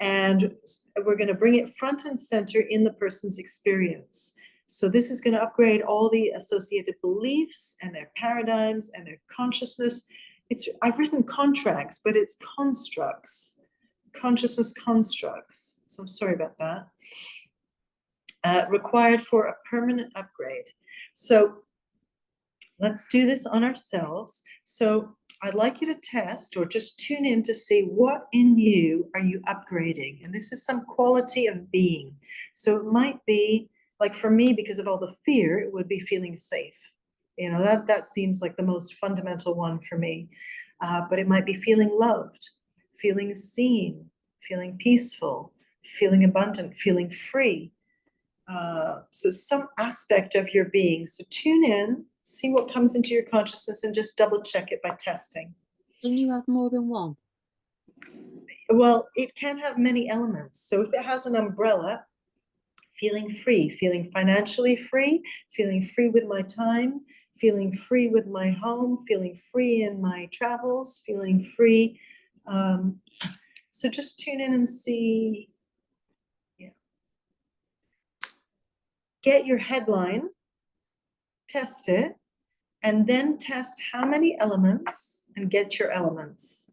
And we're going to bring it front and center in the person's experience. So this is going to upgrade all the associated beliefs and their paradigms and their consciousness. I've written contracts, but it's constructs, consciousness constructs. So I'm sorry about that. Required for a permanent upgrade. So let's do this on ourselves. So I'd like you to test or just tune in to see what in you are you upgrading. And this is some quality of being. So it might be, like for me, because of all the fear, it would be feeling safe. You know, that seems like the most fundamental one for me. But it might be feeling loved, feeling seen, feeling peaceful, feeling abundant, feeling free. So some aspect of your being. So tune in, see what comes into your consciousness and just double check it by testing. Can you have more than one? Well, it can have many elements. So if it has an umbrella, feeling free, feeling financially free, feeling free with my time, feeling free with my home, feeling free in my travels, feeling free. So just tune in and see. Yeah. Get your headline, test it, and then test how many elements and get your elements.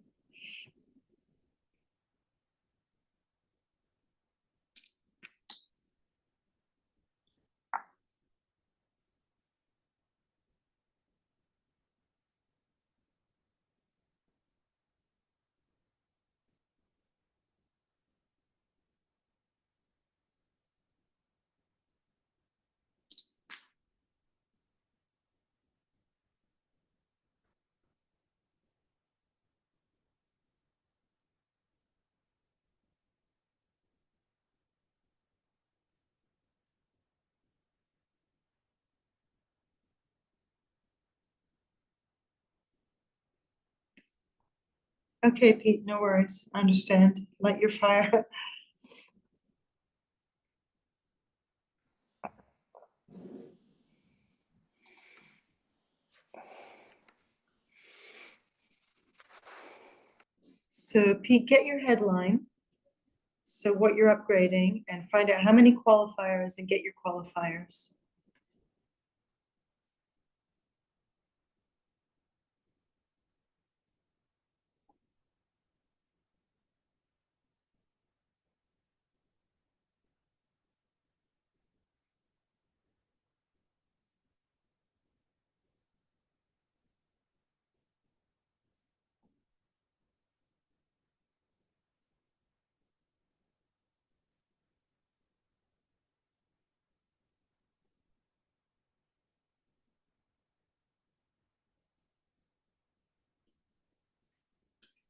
Okay, Pete, no worries. I understand. Light your fire. So Pete, get your headline. So what you're upgrading and find out how many qualifiers and get your qualifiers.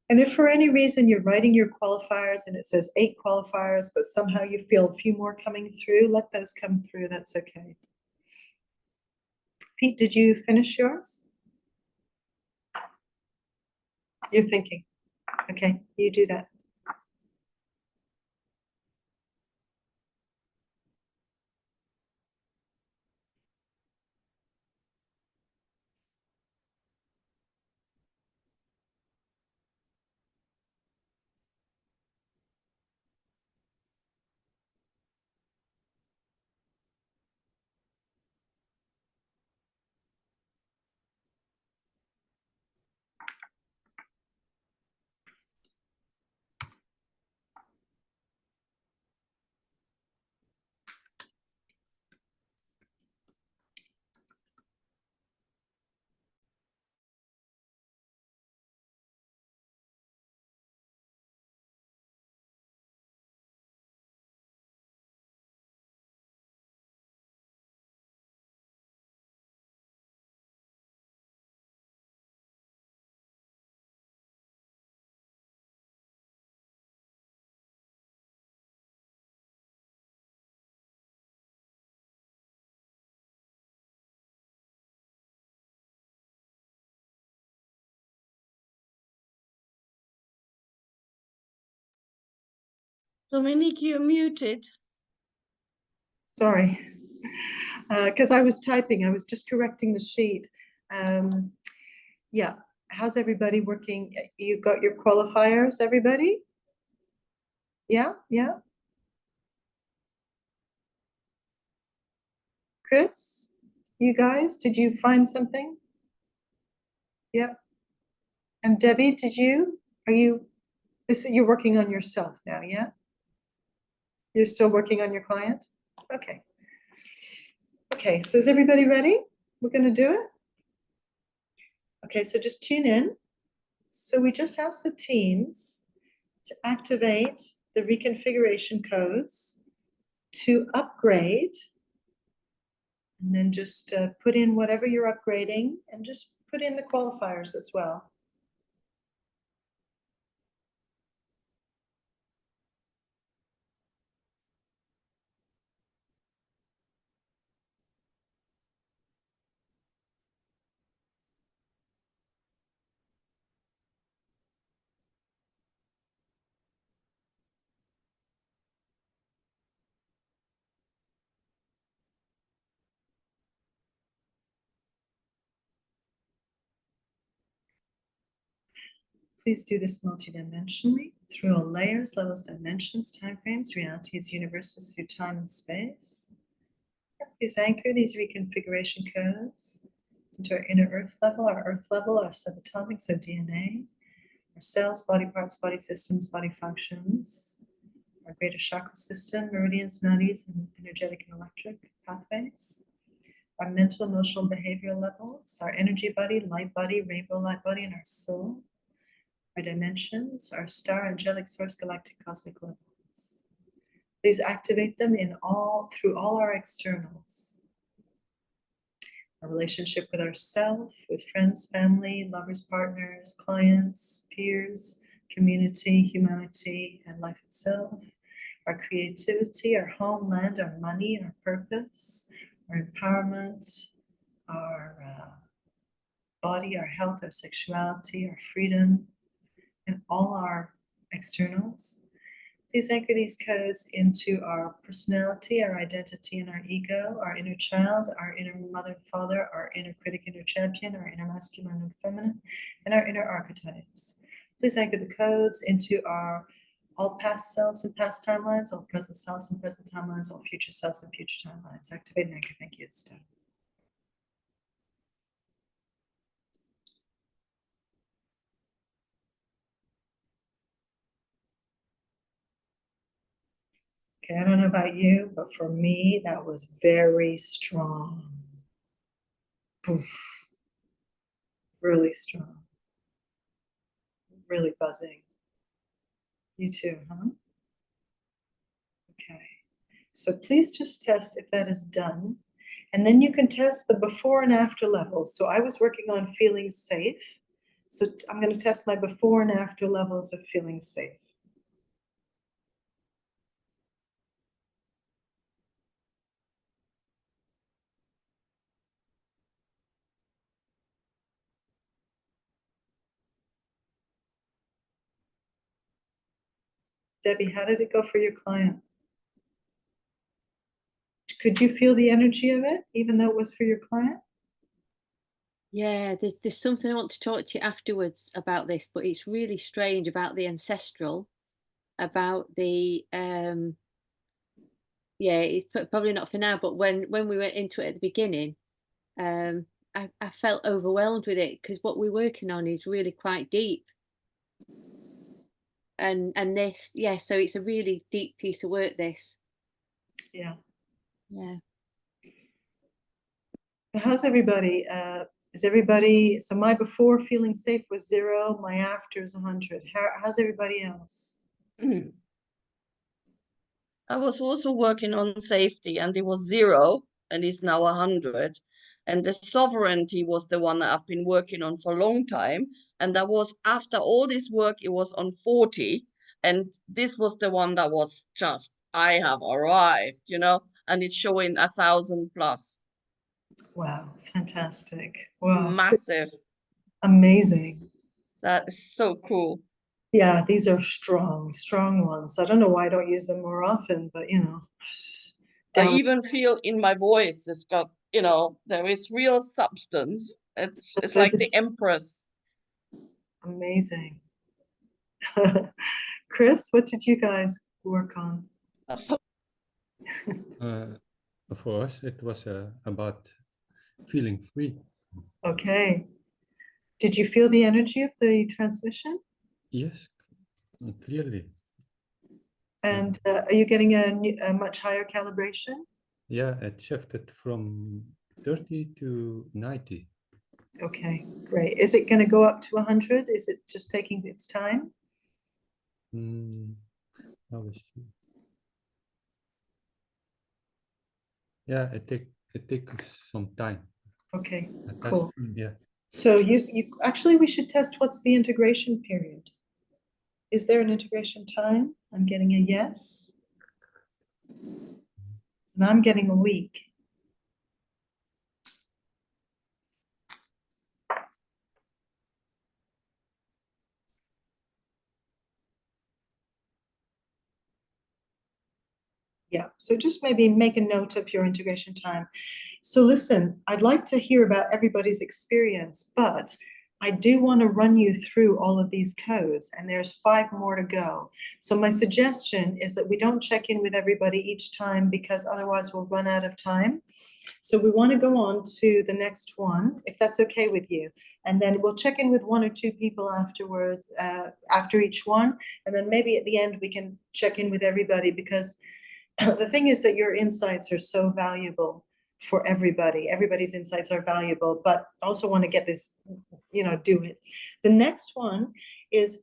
And if for any reason you're writing your qualifiers and it says 8 qualifiers, but somehow you feel a few more coming through, let those come through. That's okay. Pete, did you finish yours? You're thinking. Okay, you do that. Dominique, you're muted. Sorry, because I was typing. I was just correcting the sheet. Yeah, how's everybody working? You got your qualifiers, everybody? Yeah, yeah. Chris, you guys, did you find something? Yeah. And Debbie, did you? Are you? You're working on yourself now, yeah? You're still working on your client? Okay. Okay, so is everybody ready? We're gonna do it? Okay, so just tune in. So we just asked the teams to activate the reconfiguration codes to upgrade, and then just put in whatever you're upgrading and just put in the qualifiers as well. Please do this multidimensionally through all layers, levels, dimensions, timeframes, realities, universes through time and space. Please anchor these reconfiguration codes into our inner earth level, our subatomic, so DNA, our cells, body parts, body systems, body functions, our greater chakra system, meridians, nadis, and energetic and electric pathways, our mental, emotional, behavioral levels, our energy body, light body, rainbow light body, and our soul, our dimensions, our star, angelic, source, galactic, cosmic levels. Please activate them through all our externals. Our relationship with ourself, with friends, family, lovers, partners, clients, peers, community, humanity, and life itself. Our creativity, our homeland, our money, our purpose, our empowerment, our body, our health, our sexuality, our freedom, and all our externals. Please anchor these codes into our personality, our identity, and our ego, our inner child, our inner mother and father, our inner critic, inner champion, our inner masculine and feminine, and our inner archetypes. Please anchor the codes into our all past selves and past timelines, all present selves and present timelines, all future selves and future timelines. Activate and anchor. Thank you. It's done. Okay, I don't know about you, but for me, that was very strong. Poof. Really strong. Really buzzing. You too, huh? Okay. So please just test if that is done. And then you can test the before and after levels. So I was working on feeling safe. So I'm going to test my before and after levels of feeling safe. Debbie, how did it go for your client? Could you feel the energy of it, even though it was for your client? Yeah, there's something I want to talk to you afterwards about this, but it's really strange about the ancestral, about the yeah, it's probably not for now, but when we went into it at the beginning, I felt overwhelmed with it because what we're working on is really quite deep. And this, yeah, so it's a really deep piece of work, this. Yeah. Yeah. How's everybody? Is everybody, so my before feeling safe was 0, my after is 100. How's everybody else? I was also working on safety, and it was 0, and it's now 100. And the sovereignty was the one that I've been working on for a long time. And that was after all this work, it was on 40. And this was the one that was just, I have arrived, you know, and it's showing 1,000 plus. Wow, fantastic. Wow, Massive. amazing. That is so cool. Yeah, these are strong, strong ones. I don't know why I don't use them more often, but you know, it's just I down. even feel in my voice, it's got, you know, there is real substance. It's like the Empress. Amazing. Chris, what did you guys work on? For us, it was about feeling free. Okay. Did you feel the energy of the transmission? Yes, clearly. And are you getting a much higher calibration? Yeah, it shifted from 30 to 90. Okay, great. Is it going to go up to 100? Is it just taking its time? Now we see. Yeah, it takes some time. Okay, That's, cool. yeah. So you actually, we should test what's the integration period. Is there an integration time? I'm getting a yes. And I'm getting a week. Yeah, so just maybe make a note of your integration time. So listen, I'd like to hear about everybody's experience, but I do want to run you through all of these codes, and there's 5 more to go. So my suggestion is that we don't check in with everybody each time, because otherwise we'll run out of time. So we want to go on to the next one, if that's okay with you. And then we'll check in with 1 or 2 people afterwards, after each one. And then maybe at the end we can check in with everybody, because the thing is that your insights are so valuable for everybody. Everybody's insights are valuable, but I also want to get this, you know, do it. The next one is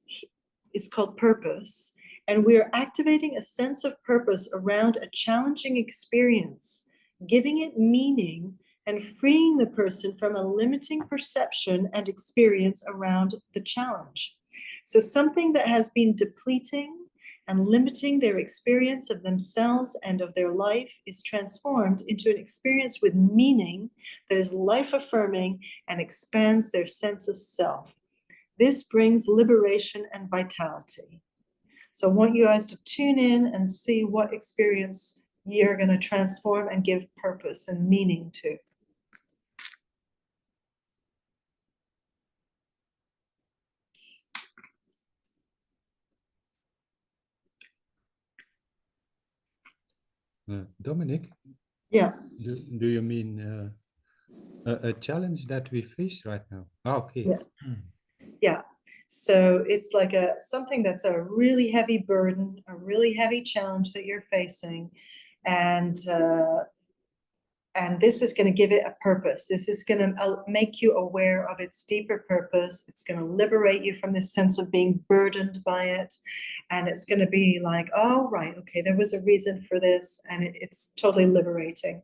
called purpose. And we're activating a sense of purpose around a challenging experience, giving it meaning and freeing the person from a limiting perception and experience around the challenge. So something that has been depleting and limiting their experience of themselves and of their life is transformed into an experience with meaning that is life-affirming and expands their sense of self. This brings liberation and vitality. So I want you guys to tune in and see what experience you're going to transform and give purpose and meaning to. Dominic, Yeah. do you mean a challenge that we face right now? Ah, okay. Yeah. Yeah. So it's like something that's a really heavy burden, a really heavy challenge that you're facing. And this is going to give it a purpose. This is going to make you aware of its deeper purpose. It's going to liberate you from this sense of being burdened by it. And it's going to be like, oh, right, okay, there was a reason for this. And it's totally liberating.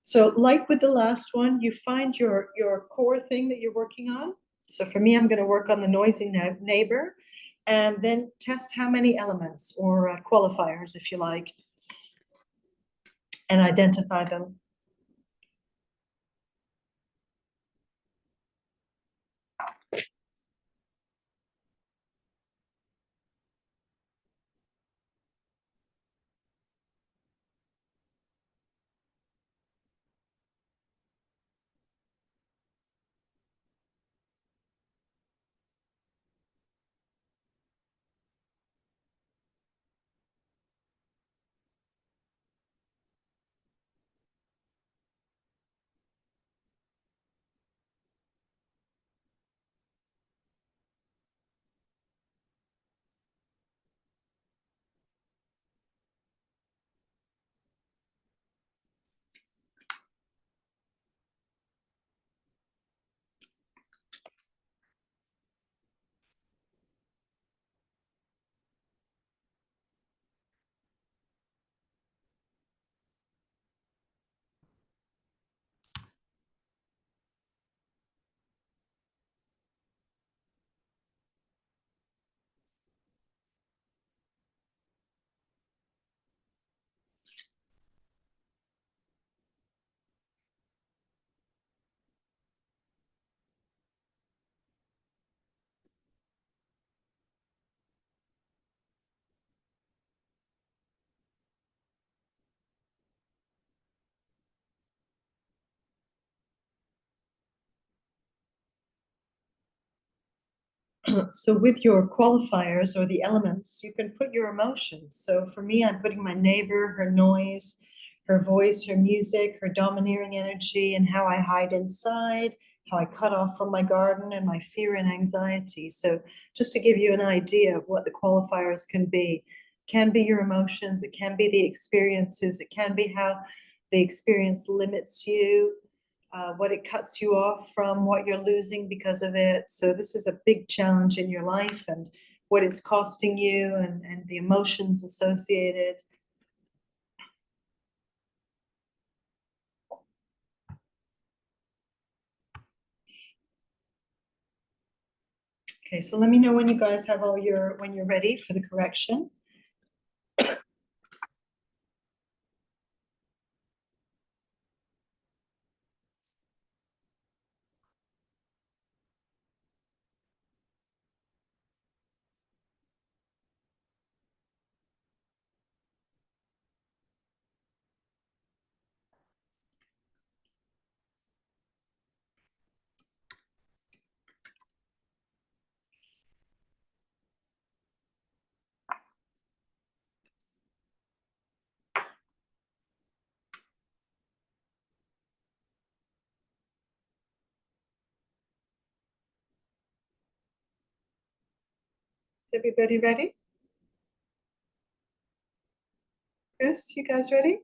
So like with the last one, you find your core thing that you're working on. So for me, I'm going to work on the noisy neighbor, and then test how many elements or qualifiers, if you like, and identify them. So with your qualifiers or the elements, you can put your emotions. So for me, I'm putting my neighbor, her noise, her voice, her music, her domineering energy, and how I hide inside, how I cut off from my garden, and my fear and anxiety. So just to give you an idea of what the qualifiers can be your emotions, it can be the experiences, it can be how the experience limits you, what it cuts you off from, what you're losing because of it. So this is a big challenge in your life and what it's costing you and the emotions associated. Okay, so let me know when you guys have when you're ready for the correction. Everybody ready? Chris, you guys ready?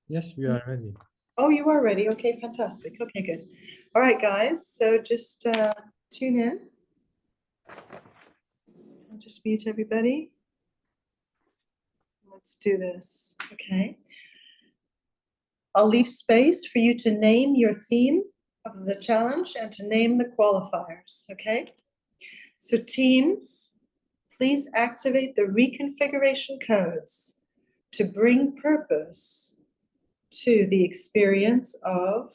Yes, we are ready. Oh, you are ready. Okay, fantastic. Okay, good. All right, guys. So just tune in. I'll just mute everybody. Let's do this. Okay. I'll leave space for you to name your theme of the challenge and to name the qualifiers. Okay. So teams, please activate the reconfiguration codes to bring purpose to the experience of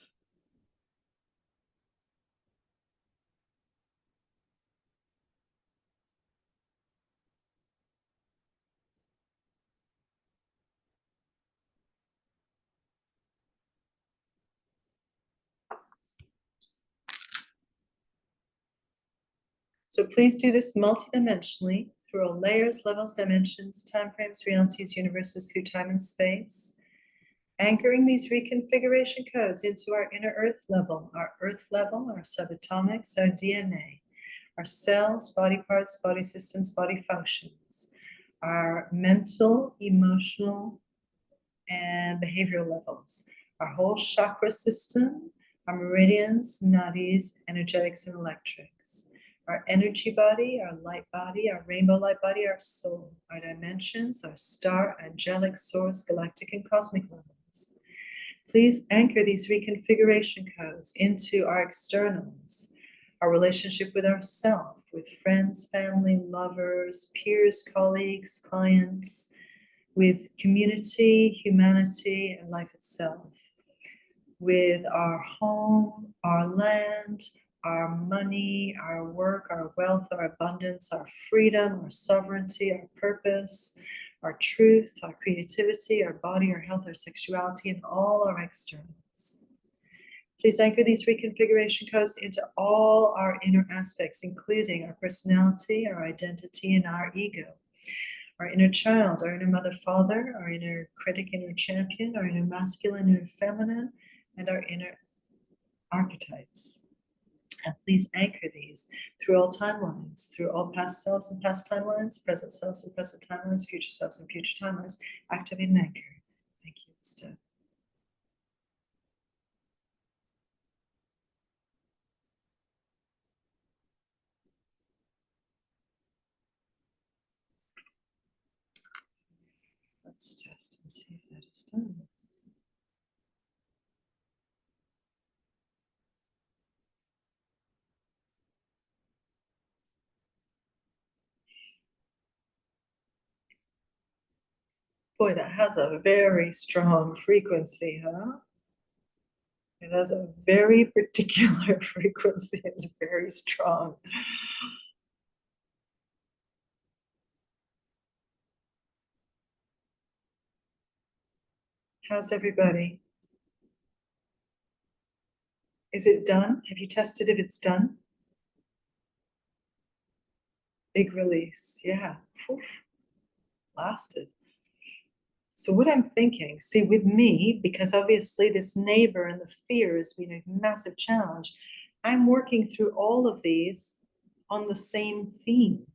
So please do this multidimensionally through all layers, levels, dimensions, timeframes, realities, universes through time and space, anchoring these reconfiguration codes into our inner earth level, our subatomics, our DNA, our cells, body parts, body systems, body functions, our mental, emotional, and behavioral levels, our whole chakra system, our meridians, nadis, energetics, and electrics, our energy body, our light body, our rainbow light body, our soul, our dimensions, our star, angelic source, galactic, and cosmic levels. Please anchor these reconfiguration codes into our externals, our relationship with ourself, with friends, family, lovers, peers, colleagues, clients, with community, humanity, and life itself, with our home, our land, our money, our work, our wealth, our abundance, our freedom, our sovereignty, our purpose, our truth, our creativity, our body, our health, our sexuality, and all our externals. Please anchor these reconfiguration codes into all our inner aspects, including our personality, our identity, and our ego. Our inner child, our inner mother, father, our inner critic, inner champion, our inner masculine, inner feminine, and our inner archetypes. And please anchor these through all timelines, through all past selves and past timelines, present selves and present timelines, future selves and future timelines. Activate and anchor. Thank you. It's done. Let's test and see if that is done. Boy, that has a very strong frequency, huh? It has a very particular frequency. It's very strong. How's everybody? Is it done? Have you tested if it's done? Big release, yeah. Whew. Lasted. So what I'm thinking, see, with me, because obviously this neighbor and the fear has been a massive challenge, I'm working through all of these on the same theme.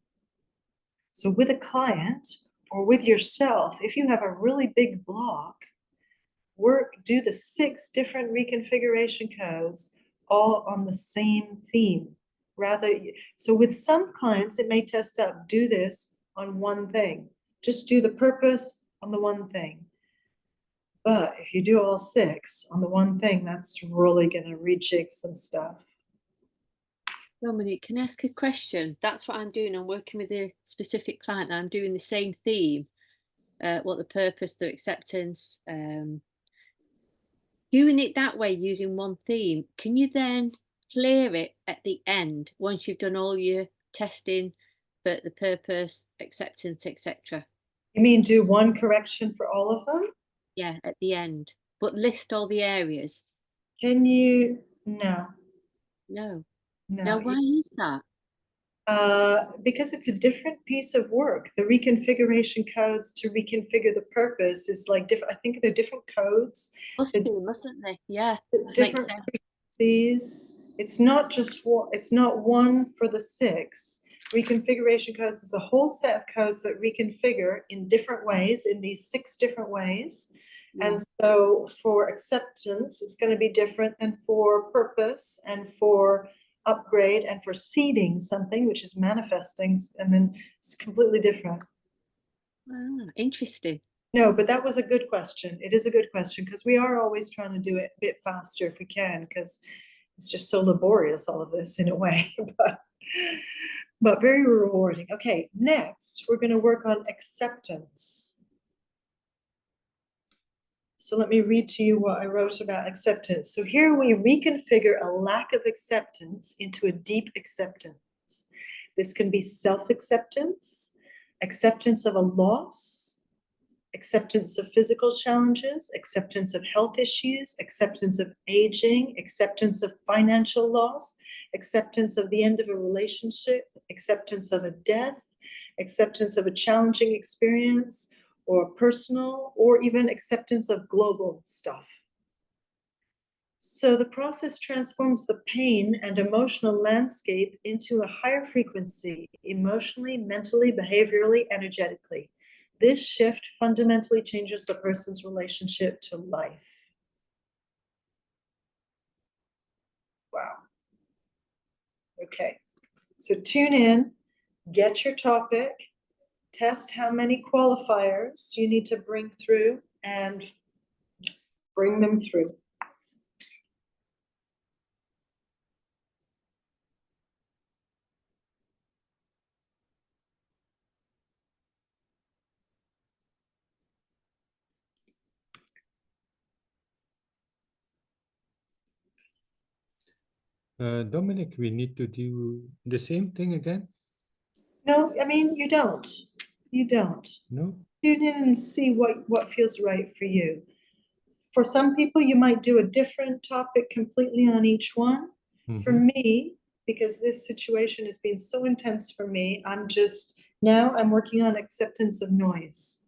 So with a client or with yourself, if you have a really big block, do the 6 different reconfiguration codes all on the same theme. So with some clients, it may test up, do this on one thing. Just do the purpose on the one thing. But if you do all 6 on the one thing, that's really gonna rejig some stuff. Dominic, can I ask a question? That's what I'm doing. I'm working with a specific client. I'm doing the same theme. What the purpose, the acceptance, doing it that way using one theme. Can you then clear it at the end once you've done all your testing for the purpose, acceptance, etc.? You mean do one correction for all of them? Yeah, at the end, but list all the areas. Can you? No. No. No. Now, why is that? Because it's a different piece of work. The reconfiguration codes to reconfigure the purpose is like different. I think they're different codes. Must the be, mustn't they? Yeah, different makes sense. frequencies. It's not just one. It's not one for the 6. Reconfiguration codes is a whole set of codes that reconfigure in different ways, in these 6 different ways. Yeah. And so for acceptance, it's going to be different than for purpose and for upgrade and for seeding something, which is manifesting, and then it's completely different. Ah, interesting. No, but that was a good question. It is a good question because we are always trying to do it a bit faster if we can, because it's just so laborious, all of this in a way, but very rewarding. Okay, next we're going to work on acceptance. So let me read to you what I wrote about acceptance. So here we reconfigure a lack of acceptance into a deep acceptance. This can be self-acceptance, acceptance of a loss, acceptance of physical challenges, acceptance of health issues, acceptance of aging, acceptance of financial loss, acceptance of the end of a relationship, acceptance of a death, acceptance of a challenging experience, or personal, or even acceptance of global stuff. So the process transforms the pain and emotional landscape into a higher frequency, emotionally, mentally, behaviorally, energetically. This shift fundamentally changes the person's relationship to life. Wow. Okay, so tune in, get your topic, test how many qualifiers you need to bring through, and bring them through. Dominic, we need to do the same thing again? No, I mean, you don't. You don't. No? Tune in and see what feels right for you. For some people, you might do a different topic completely on each one. For Mhm. me, because this situation has been so intense for me, I'm working on acceptance of noise.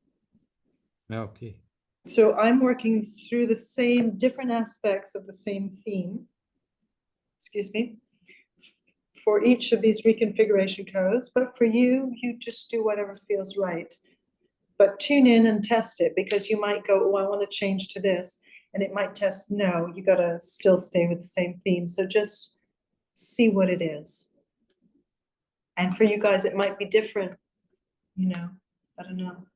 Okay. So I'm working through the same different aspects of the same theme, excuse me, for each of these reconfiguration codes. But for you, you just do whatever feels right. But tune in and test it, because you might go, oh, I want to change to this. And it might test, no, you got to still stay with the same theme. So just see what it is. And for you guys, it might be different, I don't know.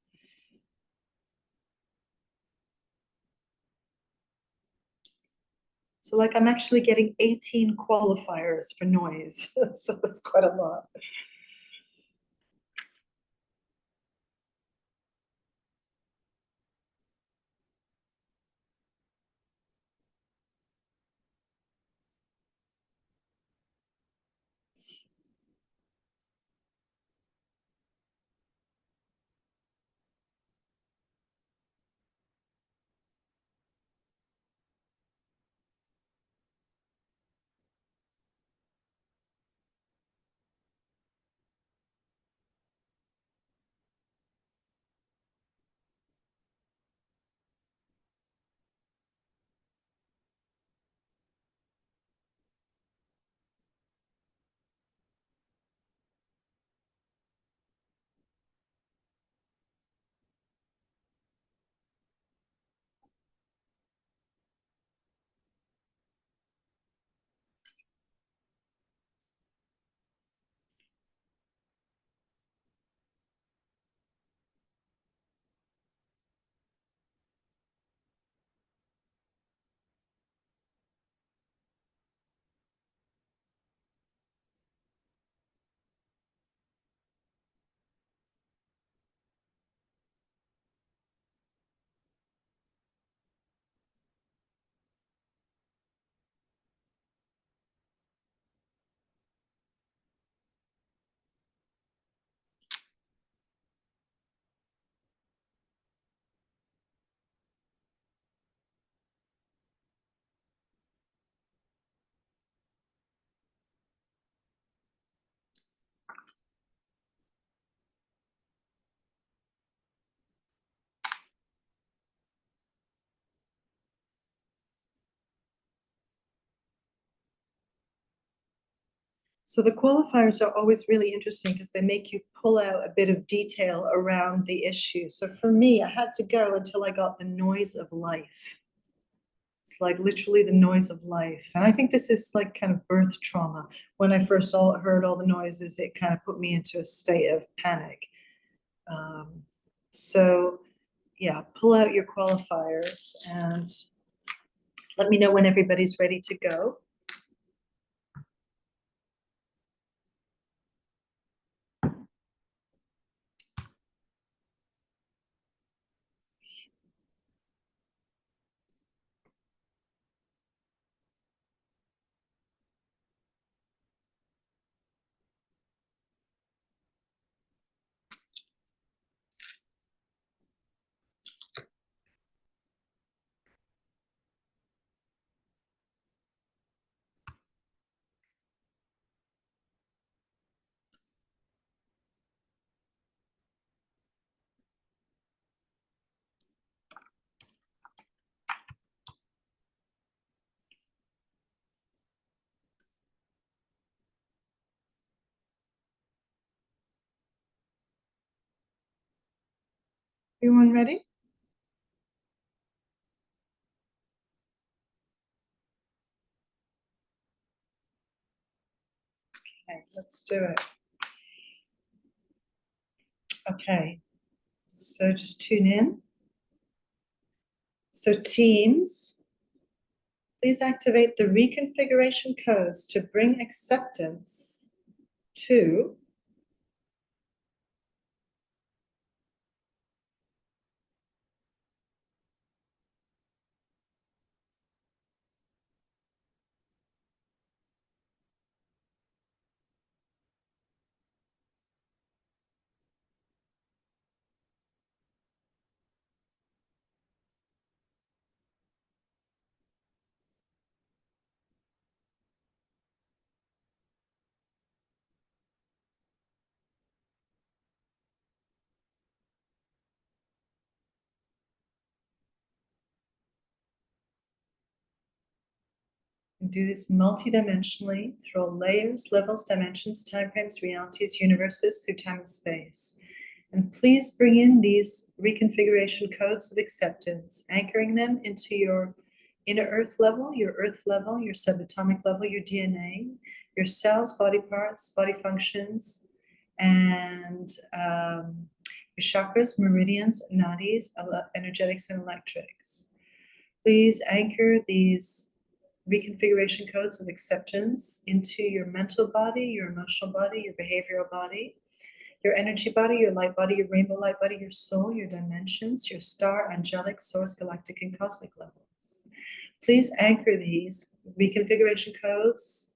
So like I'm actually getting 18 qualifiers for noise. So that's quite a lot. So the qualifiers are always really interesting because they make you pull out a bit of detail around the issue. So for me, I had to go until I got the noise of life. It's like literally the noise of life. And I think this is like kind of birth trauma. When I first heard all the noises, it kind of put me into a state of panic. So yeah, pull out your qualifiers and let me know when everybody's ready to go. Everyone ready? Okay, let's do it. Okay, so just tune in. So teams, please activate the reconfiguration codes to bring acceptance to and do this multidimensionally through all layers, levels, dimensions, timeframes, realities, universes through time and space. And please bring in these reconfiguration codes of acceptance, anchoring them into your inner earth level, your subatomic level, your DNA, your cells, body parts, body functions, and your chakras, meridians, nadis, energetics, and electrics. Please anchor these reconfiguration codes of acceptance into your mental body, your emotional body, your behavioral body, your energy body, your light body, your rainbow light body, your soul, your dimensions, your star, angelic, source, galactic, and cosmic levels. Please anchor these reconfiguration codes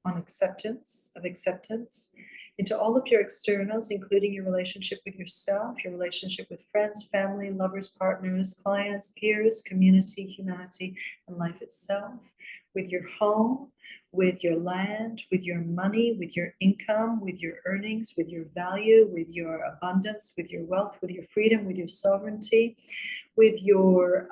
on acceptance into all of your externals, including your relationship with yourself, your relationship with friends, family, lovers, partners, clients, peers, community, humanity, and life itself, with your home, with your land, with your money, with your income, with your earnings, with your value, with your abundance, with your wealth, with your freedom, with your sovereignty, with your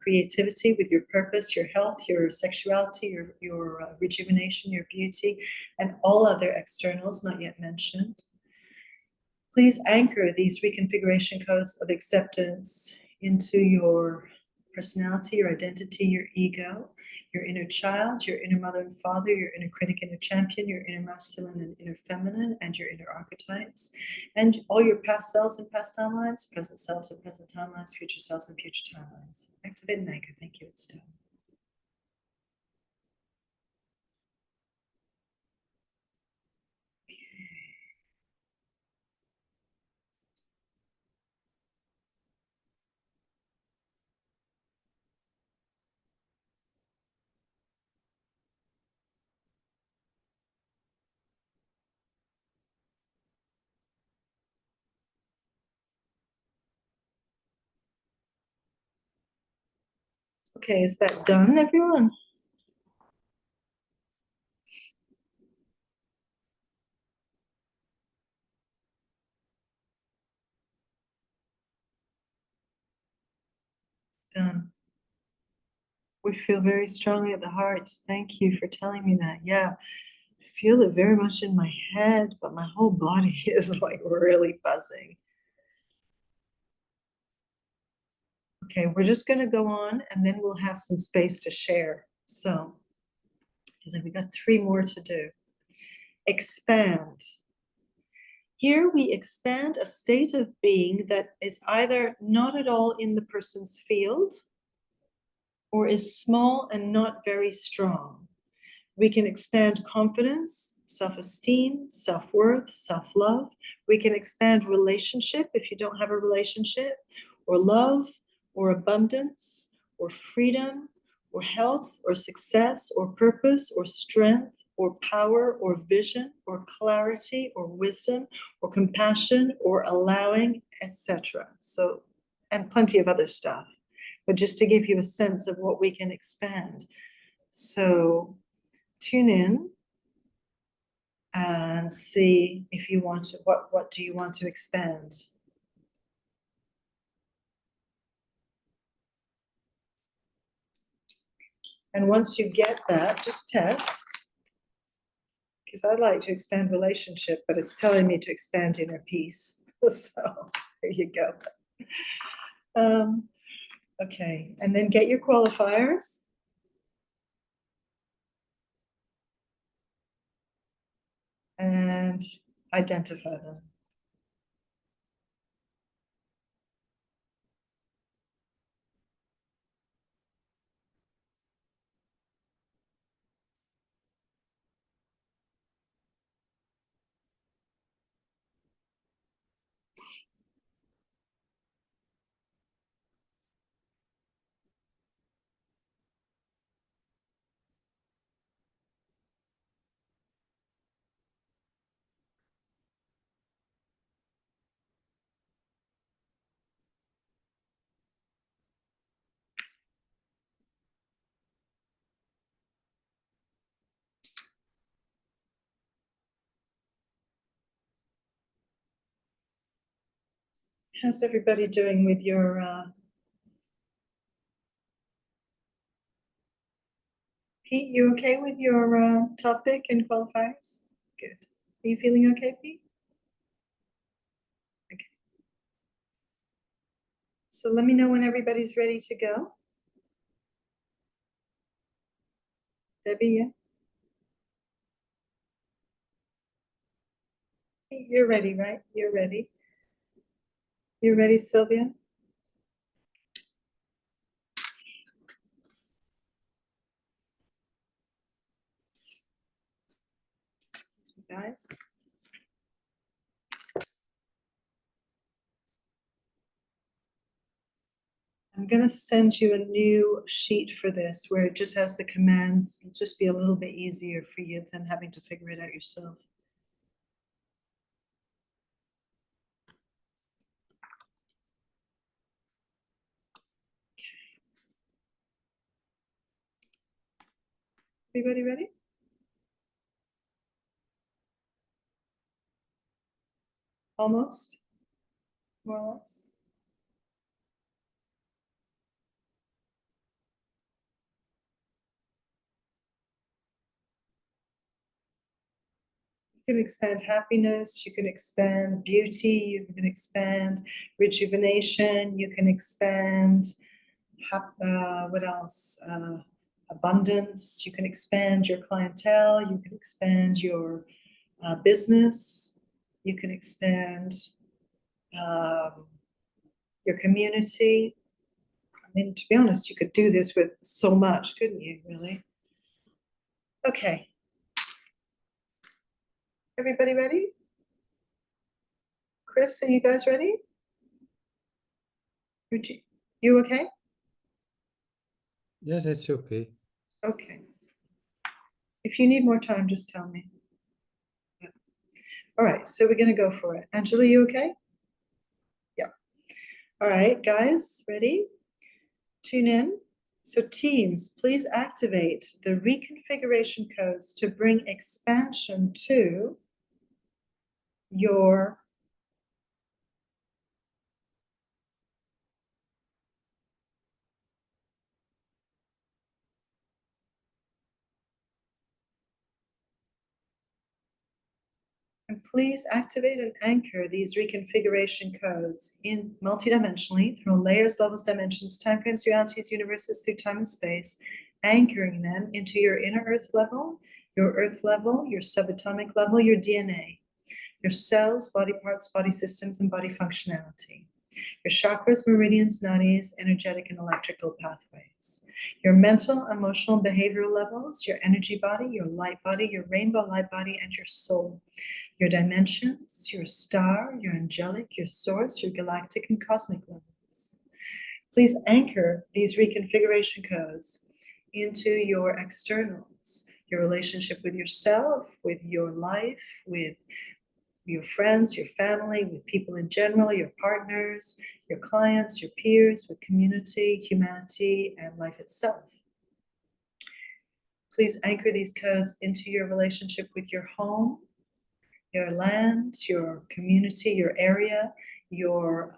creativity, with your purpose, your health, your sexuality, your rejuvenation, your beauty, and all other externals not yet mentioned. Please anchor these reconfiguration codes of acceptance into your personality, your identity, your ego, your inner child, your inner mother and father, your inner critic, inner champion, your inner masculine and inner feminine, and your inner archetypes, and all your past selves and past timelines, present selves and present timelines, future selves and future timelines. Activate and anchor. Thank you. It's done. Okay, is that done, everyone? Done. We feel very strongly at the heart. Thank you for telling me that. Yeah, I feel it very much in my head, but my whole body is like really buzzing. Okay, we're just going to go on and then we'll have some space to share. So, because we've got 3 more to do. Expand. Here we expand a state of being that is either not at all in the person's field or is small and not very strong. We can expand confidence, self-esteem, self-worth, self-love. We can expand relationship if you don't have a relationship, or love, or abundance, or freedom, or health, or success, or purpose, or strength, or power, or vision, or clarity, or wisdom, or compassion, or allowing, etc. So, and plenty of other stuff. But just to give you a sense of what we can expand. So tune in and see if you want to, what do you want to expand? And once you get that, just test. Because I'd like to expand relationship, but it's telling me to expand inner peace. So there you go. Okay, and then get your qualifiers. And identify them. How's everybody doing with your Pete, you okay with your topic and qualifiers? Good. Are you feeling okay, Pete? Okay. So let me know when everybody's ready to go. Debbie, yeah? You're ready, right? You're ready. You're ready, Sylvia? Excuse me, guys. I'm going to send you a new sheet for this where it just has the commands. It'll just be a little bit easier for you than having to figure it out yourself. Everybody ready? Almost, more or less. You can expand happiness, you can expand beauty, you can expand rejuvenation, you can expand, what else? Abundance, you can expand your clientele, you can expand your business, you can expand your community. I mean, to be honest, you could do this with so much, couldn't you, really? Okay. Everybody ready? Chris, are you guys ready? You okay? Yes, it's okay. Okay. If you need more time, just tell me. Yeah. All right, so we're gonna go for it. Angela, you okay? Yeah. All right, guys, ready? Tune in. So teams, please activate the reconfiguration codes to bring expansion to your And please activate and anchor these reconfiguration codes in multidimensionally through layers, levels, dimensions, timeframes, realities, universes, through time and space, anchoring them into your inner earth level, your subatomic level, your DNA, your cells, body parts, body systems, and body functionality, your chakras, meridians, nadis, energetic and electrical pathways, your mental, emotional, behavioral levels, your energy body, your light body, your rainbow light body, and your soul, your dimensions, your star, your angelic, your source, your galactic and cosmic levels. Please anchor these reconfiguration codes into your externals, your relationship with yourself, with your life, with your friends, your family, with people in general, your partners, your clients, your peers, with community, humanity, and life itself. Please anchor these codes into your relationship with your home, your land, your community, your area, your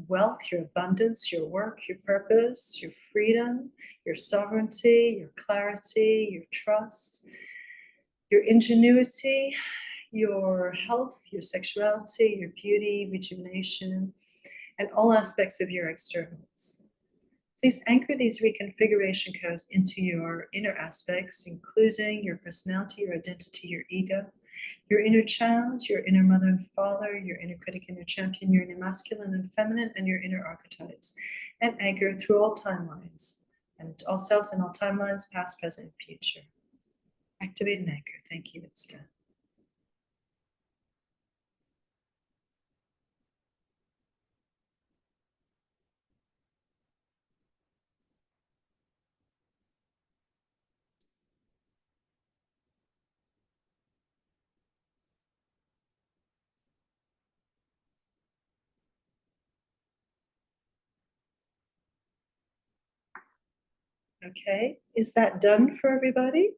wealth, your abundance, your work, your purpose, your freedom, your sovereignty, your clarity, your trust, your ingenuity, your health, your sexuality, your beauty, rejuvenation, and all aspects of your externals. Please anchor these reconfiguration codes into your inner aspects, including your personality, your identity, your ego, your inner child, your inner mother and father, your inner critic, inner champion, your inner masculine and feminine, and your inner archetypes, and anchor through all timelines, and all selves and all timelines, past, present, and future. Activate and anchor. Thank you. It's done. Okay, is that done for everybody?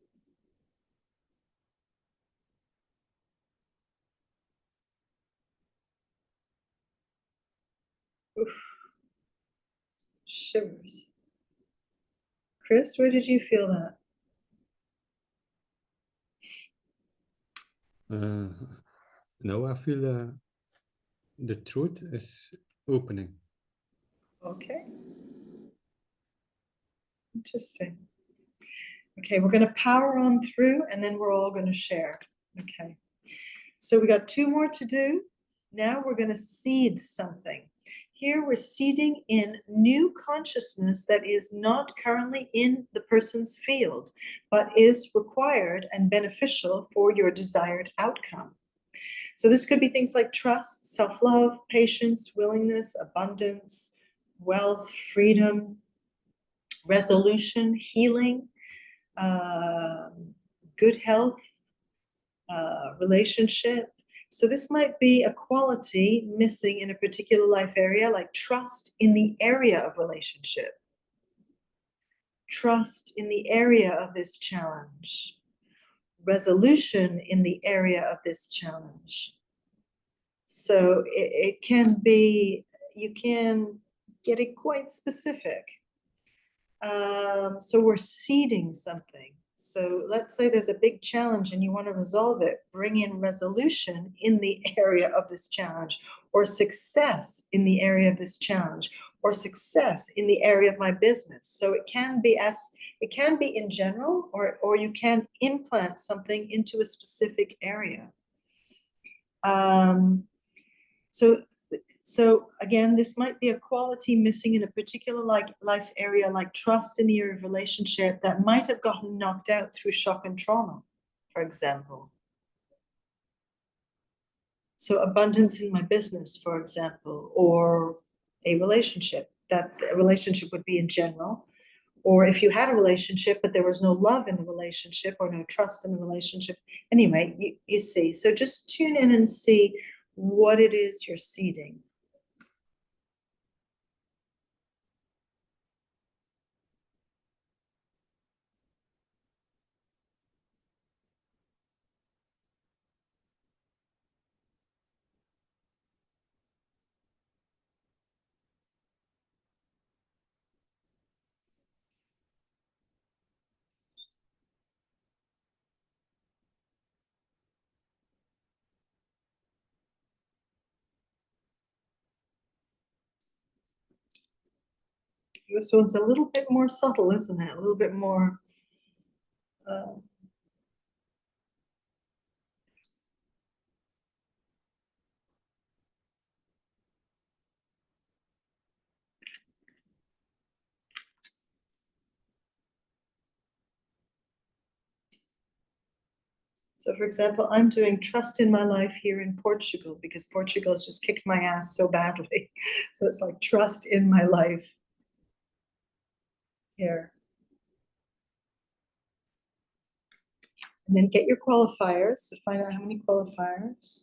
Oof. Shivers. Chris, where did you feel that? No, I feel the truth is opening. Okay. Interesting. Okay, we're going to power on through and then we're all going to share. Okay. So we got 2 more to do. Now we're going to seed something. Here we're seeding in new consciousness that is not currently in the person's field, but is required and beneficial for your desired outcome. So this could be things like trust, self-love, patience, willingness, abundance, wealth, freedom, resolution, healing, good health, relationship. So this might be a quality missing in a particular life area, like trust in the area of relationship, trust in the area of this challenge, resolution in the area of this challenge. So it can be, you can get it quite specific. So we're seeding something. So let's say there's a big challenge and you want to resolve it, bring in resolution in the area of this challenge, or success in the area of this challenge, or success in the area of my business. So it can be in general, or you can implant something into a specific area. So again, this might be a quality missing in a particular life area, like trust in the area of relationship, that might have gotten knocked out through shock and trauma, for example. So abundance in my business, for example, or a relationship, that a relationship would be in general. Or if you had a relationship, but there was no love in the relationship or no trust in the relationship. Anyway, you see. So just tune in and see what it is you're seeding. This one's a little bit more subtle, isn't it? A little bit more. So for example, I'm doing trust in my life here in Portugal because Portugal has just kicked my ass so badly. So it's like trust in my life here. And then get your qualifiers. So find out how many qualifiers.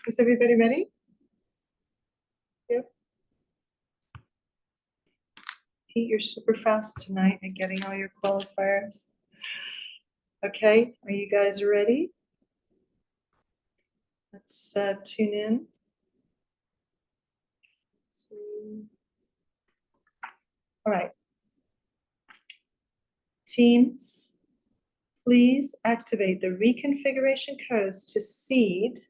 Is everybody ready? Yep. Pete, you're super fast tonight at getting all your qualifiers. Okay, are you guys ready? Let's tune in. All right. Teams, please activate the reconfiguration codes to seed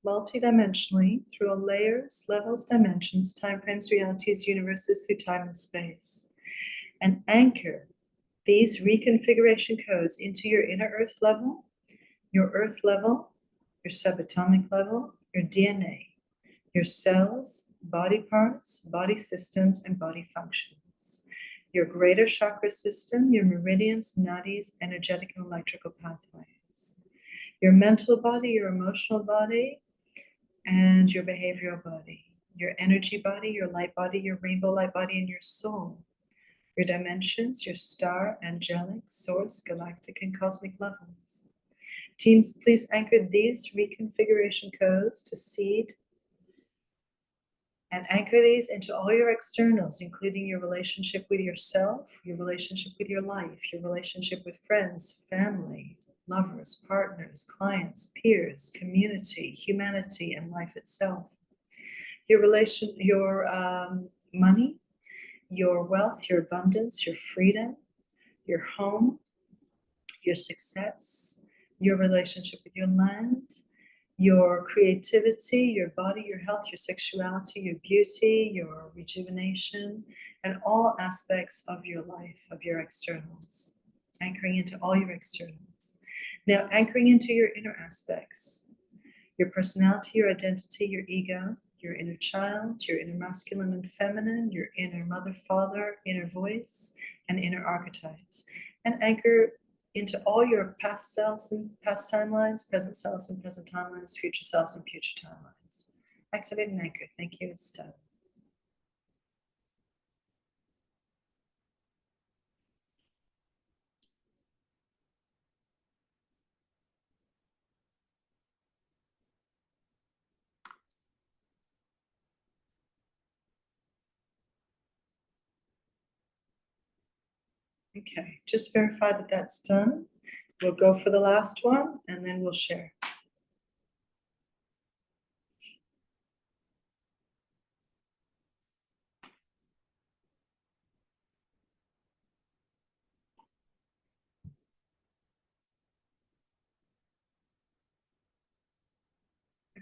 multidimensionally through all layers, levels, dimensions, timeframes, realities, universes through time and space, and anchor these reconfiguration codes into your inner earth level, your subatomic level, your DNA, your cells, body parts, body systems, and body functions, your greater chakra system, your meridians, nadis, energetic and electrical pathways, your mental body, your emotional body, and your behavioral body, your energy body, your light body, your rainbow light body, and your soul, your dimensions, your star, angelic, source, galactic, and cosmic levels. Teams, please anchor these reconfiguration codes to seed and anchor these into all your externals, including your relationship with yourself, your relationship with your life, your relationship with friends, family, lovers, partners, clients, peers, community, humanity, and life itself. Your money, your wealth, your abundance, your freedom, your home, your success, your relationship with your land, your creativity, your body, your health, your sexuality, your beauty, your rejuvenation, and all aspects of your life, of your externals, anchoring into all your externals. Now, anchoring into your inner aspects, your personality, your identity, your ego, your inner child, your inner masculine and feminine, your inner mother, father, inner voice, and inner archetypes, and anchor into all your past selves and past timelines, present selves and present timelines, future selves and future timelines. Activate and anchor. Thank you. It's done. Okay, just verify that that's done. We'll go for the last one and then we'll share.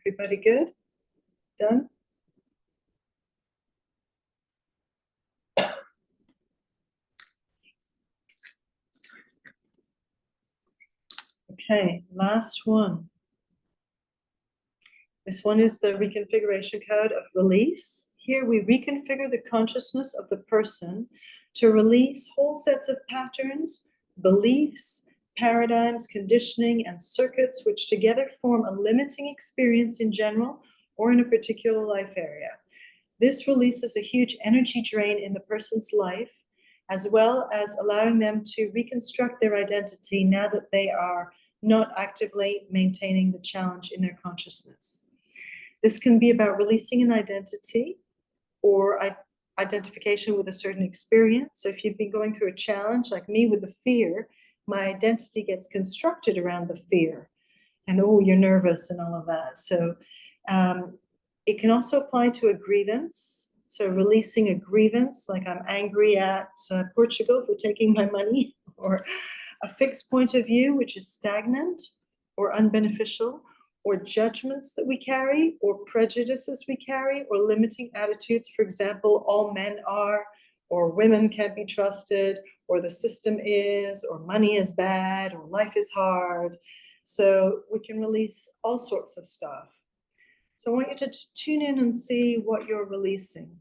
Everybody good? Done? Okay, last one. This one is the reconfiguration code of release. Here we reconfigure the consciousness of the person to release whole sets of patterns, beliefs, paradigms, conditioning, and circuits which together form a limiting experience in general or in a particular life area. This releases a huge energy drain in the person's life, as well as allowing them to reconstruct their identity now that they are not actively maintaining the challenge in their consciousness. This can be about releasing an identity or identification with a certain experience. So if you've been going through a challenge, like me with the fear, my identity gets constructed around the fear. And oh, you're nervous and all of that. So it can also apply to a grievance. So releasing a grievance, like I'm angry at Portugal for taking my money, or a fixed point of view, which is stagnant or unbeneficial, or judgments that we carry, or prejudices we carry, or limiting attitudes. For example, all men are, or women can't be trusted, or the system is, or money is bad, or life is hard. So we can release all sorts of stuff. So I want you to tune in and see what you're releasing.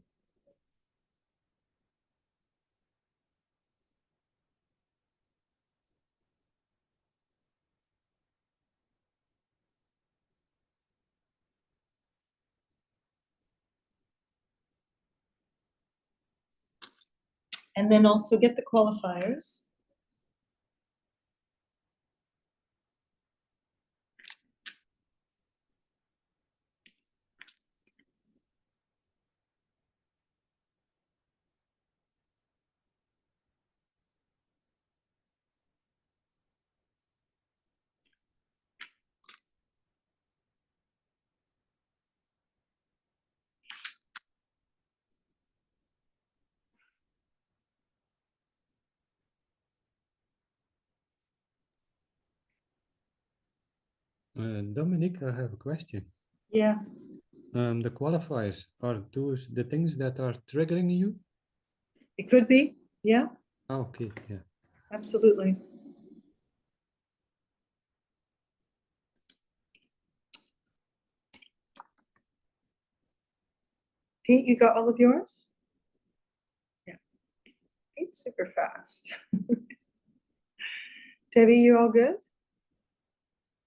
And then also get the qualifiers. Dominique, I have a question. Yeah, The qualifiers, are those the things that are triggering you? it could be. Yeah, Okay, yeah. absolutely. Pete, you got all of yours? Yeah. Pete's super fast. Debbie, you all good?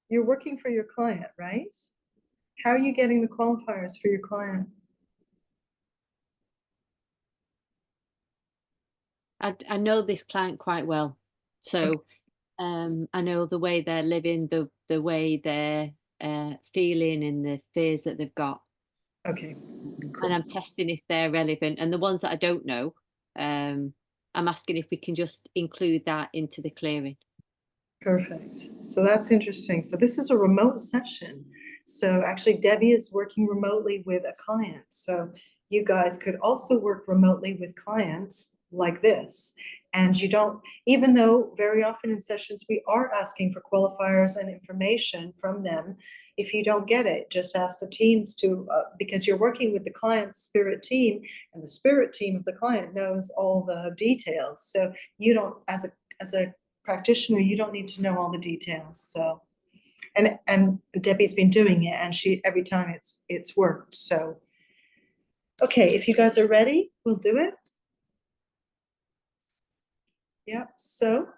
You're working for your client, right? How are you getting the qualifiers for your client? I know this client quite well, so I know the way they're living, the way they're feeling, and the fears that they've got. Okay, And I'm testing if they're relevant. And the ones that I don't know, I'm asking if we can just include that into the clearing. perfect. So that's interesting. So this is a remote session. So actually Debbie is working remotely with a client. So you guys could also work remotely with clients like this. And you don't, even though very often in sessions we are asking for qualifiers and information from them, if you don't get it, just ask the teams to, because you're working with the client's spirit team, and the spirit team of the client knows all the details. So you don't, as a practitioner, you don't need to know all the details. So, and Debbie's been doing it, and she every time it's worked. So, okay, if you guys are ready, we'll do it. Yep. So,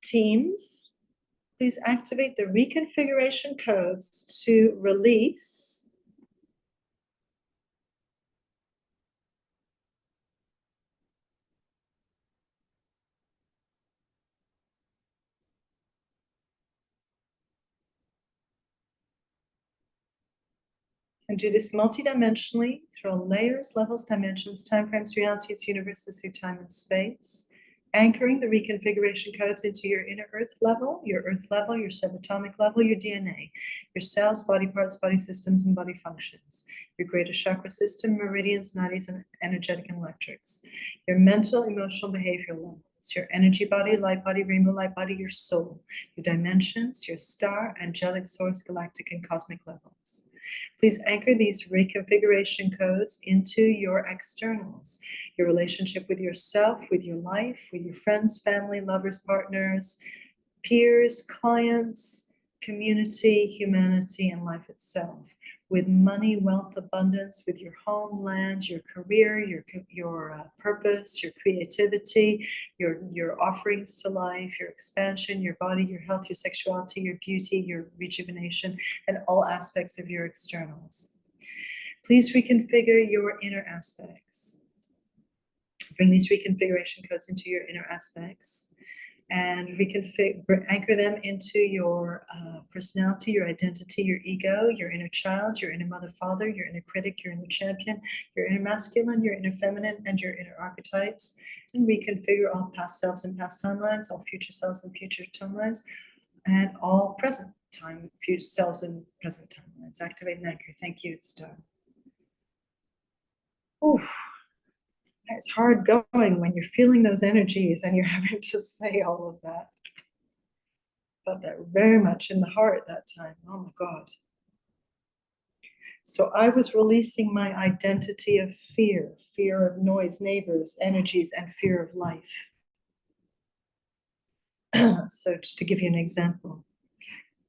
teams, please activate the reconfiguration codes to release and do this multidimensionally through layers, levels, dimensions, timeframes, realities, universes through time and space, anchoring the reconfiguration codes into your inner earth level, your subatomic level, your DNA, your cells, body parts, body systems, and body functions, your greater chakra system, meridians, nadis, and energetic and electrics, your mental, emotional, behavioral levels, It's your energy body, light body, rainbow light body, your soul, your dimensions, your star, angelic source, galactic and cosmic levels. Please anchor these reconfiguration codes into your externals, your relationship with yourself, with your life, with your friends, family, lovers, partners, peers, clients, community, humanity, and life itself. With money, wealth, abundance, with your homeland, your career, your purpose, your creativity, your offerings to life, your expansion, your body, your health, your sexuality, your beauty, your rejuvenation, and all aspects of your externals. Please reconfigure your inner aspects. Bring these reconfiguration codes into your inner aspects and anchor them into your personality, your identity, your ego, your inner child, your inner mother, father, your inner critic, your inner champion, your inner masculine, your inner feminine, and your inner archetypes, and reconfigure all past selves and past timelines, all future selves and future timelines, and all present time, future selves and present timelines. Activate and anchor. Thank you. It's done. Oof. It's hard going when you're feeling those energies and you're having to say all of that. Felt that very much in the heart that time. Oh my God. So I was releasing my identity of fear, fear of noise, neighbors, energies, and fear of life. So just to give you an example.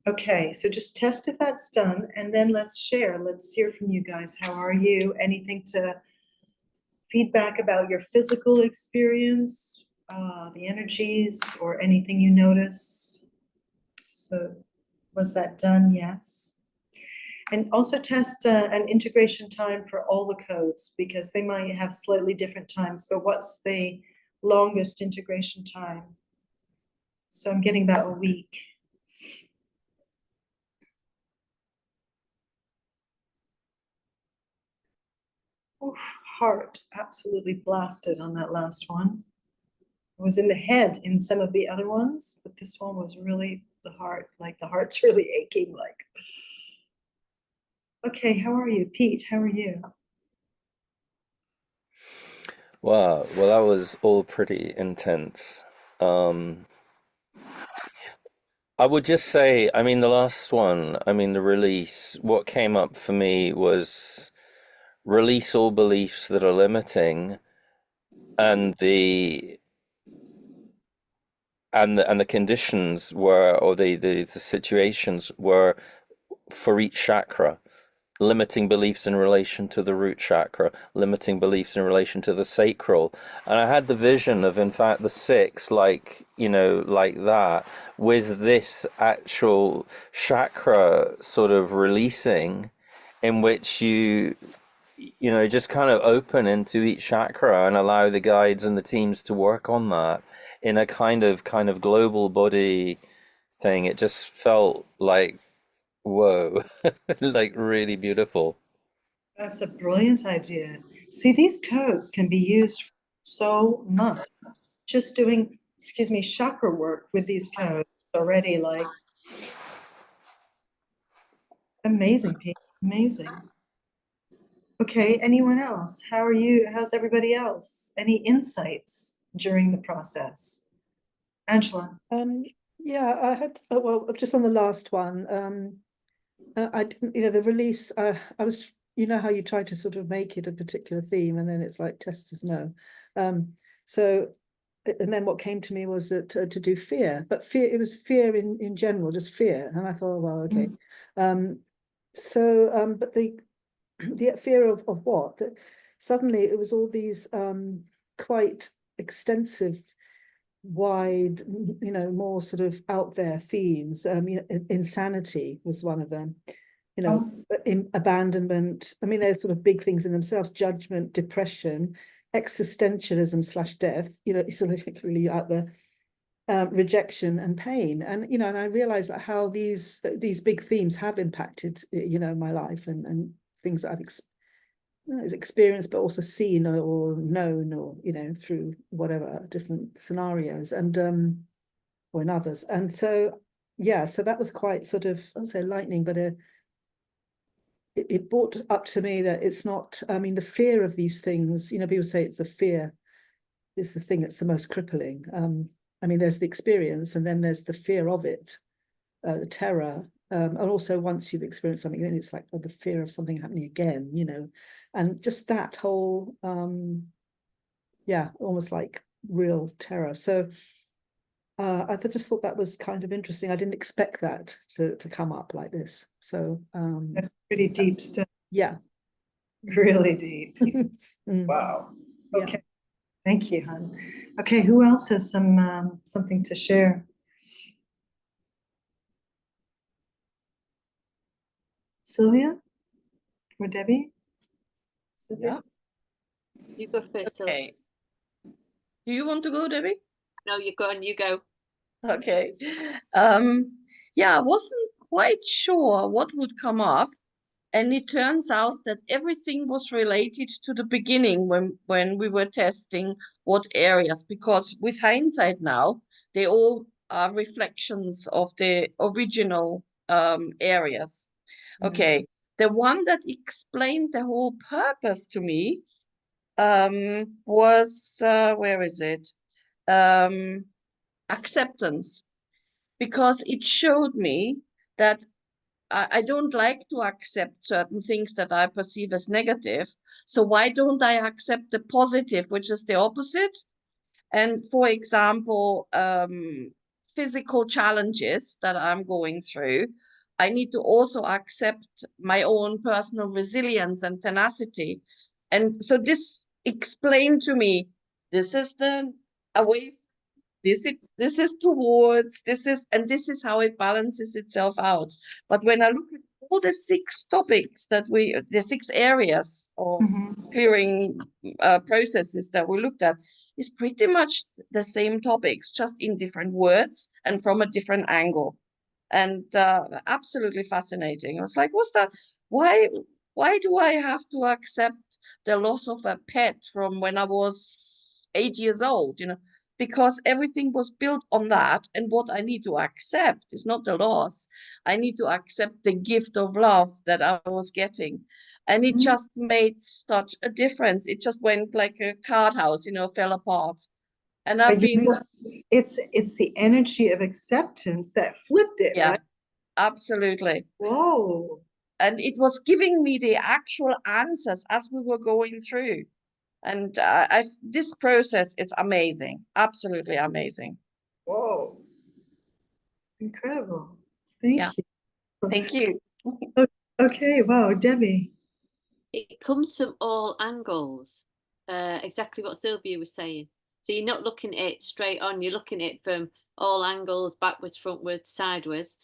Okay, so just test if that's done, and then let's share. Let's hear from you guys. How are you? Anything to feedback about your physical experience, the energies, or anything you notice? So was that done? Yes. And also test an integration time for all the codes, because they might have slightly different times. But what's the longest integration time? So I'm getting about a week. Oof, heart absolutely blasted on that last one. It was in the head in some of the other ones, but this one was really the heart, like the heart's really aching, like. Okay, how are you? Pete, how are you? Wow, well, that was all pretty intense. I would just say, I mean, the last one, I mean, the release, what came up for me was release all beliefs that are limiting, and the conditions were, or the situations were for each chakra. Limiting beliefs in relation to the root chakra, limiting beliefs in relation to the sacral. And I had the vision of, in fact, the 6, like, you know, like that, with this actual chakra sort of releasing, in which you know, just kind of open into each chakra and allow the guides and the teams to work on that in a kind of global body thing. It just felt like, whoa, like really beautiful. That's a brilliant idea. See, these codes can be used for so much. Just doing, excuse me, chakra work with these codes already, like, amazing, Pete, amazing. Okay, anyone else? How are you? How's everybody else? Any insights during the process? Angela? Yeah, I had, well, just on the last one, I didn't, you know, the release, I was, you know how you try to sort of make it a particular theme and then it's like test as no. So, and then what came to me was that to do fear, but fear, it was fear in general, just fear. And I thought, oh, well, okay. But the fear of what? That suddenly it was all these quite extensive, wide, you know, more sort of out there themes. You know, insanity was one of them. You know, abandonment. I mean, they're sort of big things in themselves. Judgment, depression, existentialism / death. You know, it's sort of really out there. Rejection and pain, and you know, and I realized that how these big themes have impacted, you know, my life and things that I've experienced, but also seen or known, or you know, through whatever different scenarios and or in others. And so yeah, so that was quite sort of, I won't say lightning, but it brought up to me that it's not, I mean, the fear of these things, you know, people say it's the fear is the thing that's the most crippling. I mean, there's the experience, and then there's the fear of it, the terror. And also once you've experienced something, then it's like, oh, the fear of something happening again, you know, and just that whole, yeah, almost like real terror. So I just thought that was kind of interesting. I didn't expect that to come up like this. So That's pretty deep stuff, yeah. really deep. Mm, Wow. yeah. Okay. Thank you, hon. Okay, who else has some something to share? Sylvia or Debbie? Sylvia? Yeah. You go first. So Okay. Do you want to go, Debbie? no, you go and you go. Okay. Yeah, I wasn't quite sure what would come up. And it turns out that everything was related to the beginning when we were testing what areas, because with hindsight now, they all are reflections of the original areas. Okay. The one that explained the whole purpose to me was, where is it? Acceptance, because it showed me that I don't like to accept certain things that I perceive as negative. So why don't I accept the positive, which is the opposite? And for example, physical challenges that I'm going through, I need to also accept my own personal resilience and tenacity. And so this explained to me, this is the away, this is towards, and this is how it balances itself out. But when I look at all the 6 topics the 6 areas of clearing processes that we looked at, is pretty much the same topics, just in different words and from a different angle. And absolutely fascinating. I was like, what's that? Why do I have to accept the loss of a pet from when I was 8 years old? You know, because everything was built on that. And what I need to accept is not the loss. I need to accept the gift of love that I was getting. And it just made such a difference. It just went like a card house, you know, fell apart. And I've But you been, know, it's the energy of acceptance that flipped it, yeah, right? absolutely. Whoa. And it was giving me the actual answers as we were going through. And this process is amazing, absolutely amazing. Whoa. Incredible. Thank Yeah. you. Thank you. Okay, wow, Debbie. It comes from all angles, exactly what Sylvia was saying. So you're not looking at it straight on, you're looking at it from all angles, backwards, frontwards, sideways.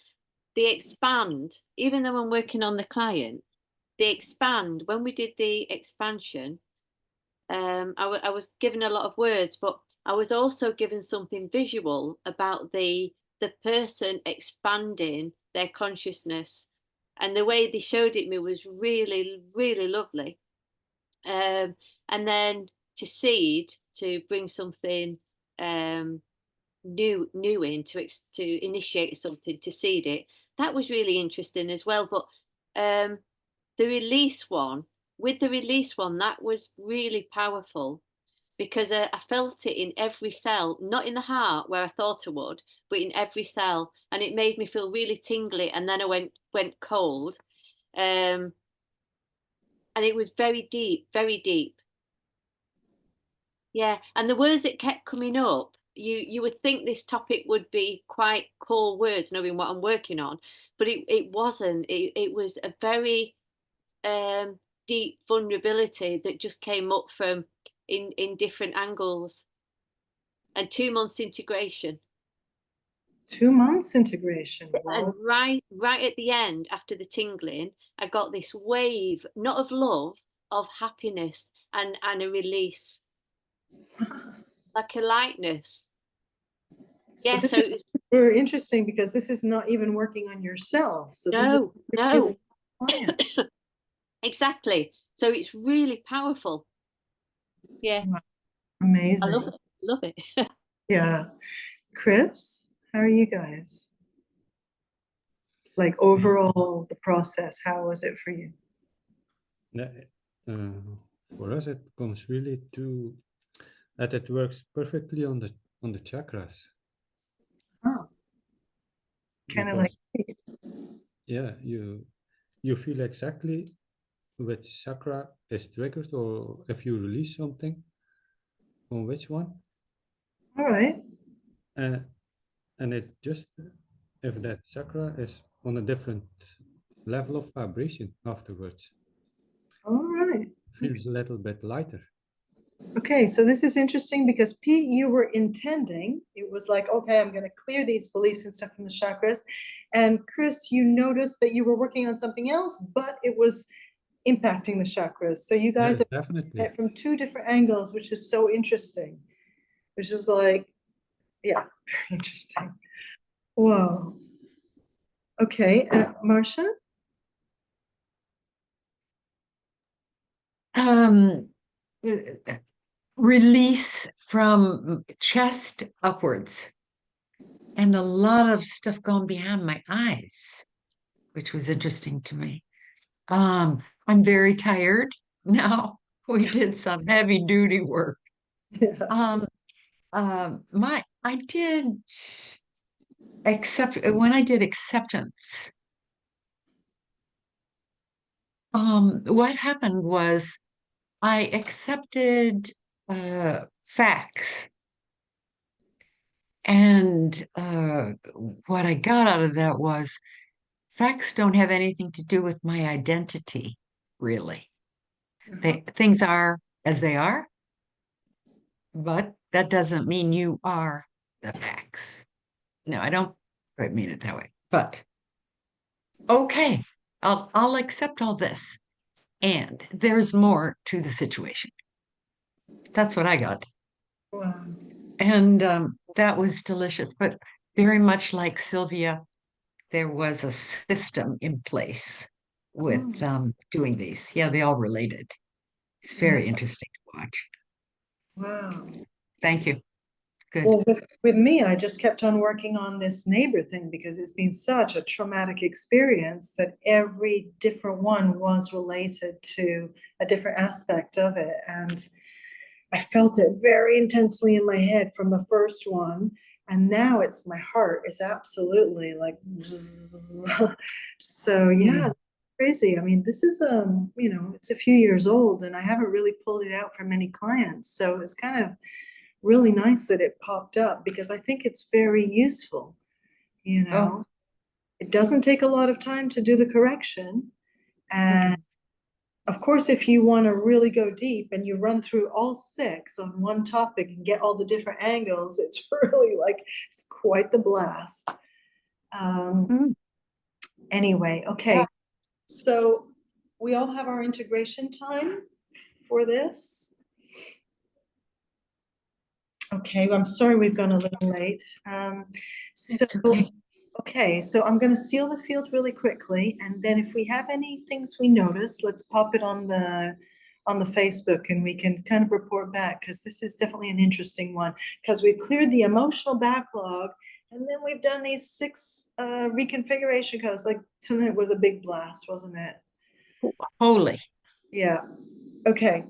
They expand, even though I'm working on the client, they expand. When we did the expansion, I was given a lot of words, but I was also given something visual about the person expanding their consciousness, and the way they showed it me was really, really lovely. And then to seed, to bring something new in, to initiate something, to seed it, that was really interesting as well. But the release one, that was really powerful, because I felt it in every cell, not in the heart where I thought I would, but in every cell, and it made me feel really tingly, and then I went cold, and it was very deep, very deep. Yeah, and the words that kept coming up, you would think this topic would be quite core words, knowing what I'm working on, but it wasn't. It was a very deep vulnerability that just came up from in different angles. And 2 months integration. 2 months integration. And Wow. right at the end, after the tingling, I got this wave, not of love, of happiness and a release, like a lightness. So Yeah, this so is very interesting, because this is not even working on yourself. So this is no, client. exactly. So it's really powerful. Yeah, Wow, I amazing. love it. Yeah. Chris, how are you guys? Like overall, the process, how was it for you? For us, it comes really to that it works perfectly on the chakras. Oh, kind of like, Because yeah, you feel exactly which chakra is triggered, or if you release something on which one. all right. Uh, and it just, if that chakra is on a different level of vibration afterwards, All right. feels a little bit lighter. Okay, so this is interesting because Pete, you were intending, it was like, okay, I'm going to clear these beliefs and stuff from the chakras. And Chris, you noticed that you were working on something else, but it was impacting the chakras. So you guys Yes, have definitely. it from two different angles, which is so interesting. Which is like, yeah, very interesting. Whoa. Okay, Marcia? Um, uh, release from chest upwards, and a lot of stuff going behind my eyes, which was interesting to me. I'm very tired now. We did some heavy duty work. Yeah. I did when I did acceptance. What happened was I accepted facts, and what I got out of that was facts don't have anything to do with my identity, really. Things are as they are, but that doesn't mean you are the facts. No, I don't quite mean it that way. But okay, I'll accept all this. And there's more to the situation. That's what I got. Wow. And that was delicious. But very much like Sylvia, there was a system in place with doing these. Yeah, they all related. It's very interesting to watch. Wow. Thank you. Good. Well, with me, I just kept on working on this neighbor thing because it's been such a traumatic experience that every different one was related to a different aspect of it. And I felt it very intensely in my head from the first one. And now it's my heart is absolutely like, so yeah, crazy. I mean, this is, it's a few years old and I haven't really pulled it out for many clients. So it's kind of really nice that it popped up because I think it's very useful, Oh. It doesn't take a lot of time to do the correction. And of course, if you want to really go deep and you run through all 6 on one topic and get all the different angles, it's really like, it's quite the blast. Anyway, okay. So we all have our integration time for this. Okay, I'm sorry we've gone a little late. So, okay, so I'm going to seal the field really quickly, and then if we have any things we notice, let's pop it on the Facebook, and we can kind of report back because this is definitely an interesting one because we've cleared the emotional backlog, and then we've done these 6 reconfiguration codes. Like tonight was a big blast, wasn't it? Holy. Yeah. Okay.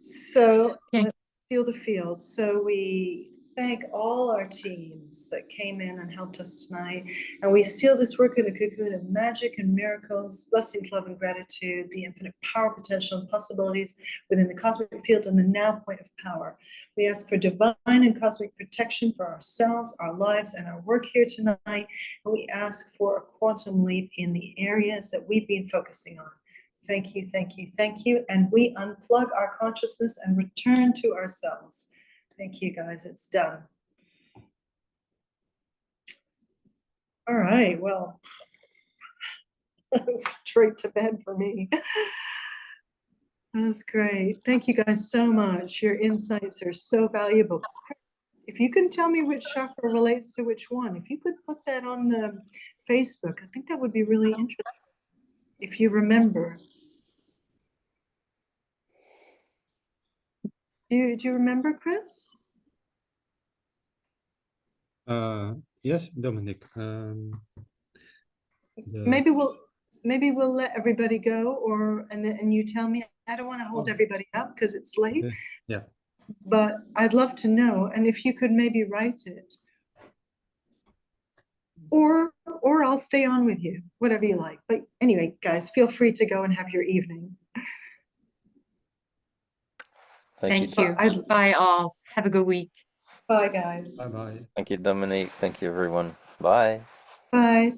So Okay. let's seal the field. So we thank all our teams that came in and helped us tonight. And we seal this work in a cocoon of magic and miracles, blessings, love, and gratitude, the infinite power, potential, and possibilities within the cosmic field and the now point of power. We ask for divine and cosmic protection for ourselves, our lives, and our work here tonight. And we ask for a quantum leap in the areas that we've been focusing on. Thank you, thank you, thank you. And we unplug our consciousness and return to ourselves. Thank you, guys. It's done. All right, well, straight to bed for me. That's great. Thank you guys so much. Your insights are so valuable. If you can tell me which chakra relates to which one, if you could put that on the Facebook, I think that would be really interesting. If you remember. Do you remember, Chris? Yes, Dominic. Maybe we'll let everybody go, and you tell me. I don't want to hold everybody up because it's late. Yeah. but I'd love to know. And if you could maybe write it, or I'll stay on with you, whatever you like. But anyway, guys, feel free to go and have your evening. Thank you. Thank you. I'd- Bye all. Have a good week. Bye, guys. Bye bye. Thank you, Dominique. Thank you, everyone. Bye. Bye.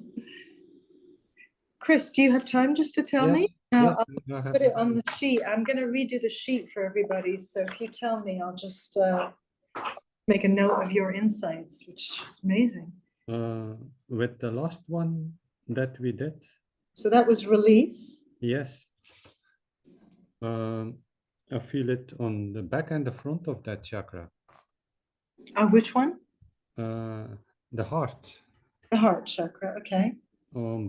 Chris, do you have time just to tell me? Yes, I'll I have put it on time. the sheet. I'm going to redo the sheet for everybody. So if you tell me, I'll just make a note of your insights, which is amazing. With the last one that we did, So that was release. yes. I feel it on the back and the front of that chakra. Which one? The heart, The heart chakra. Okay.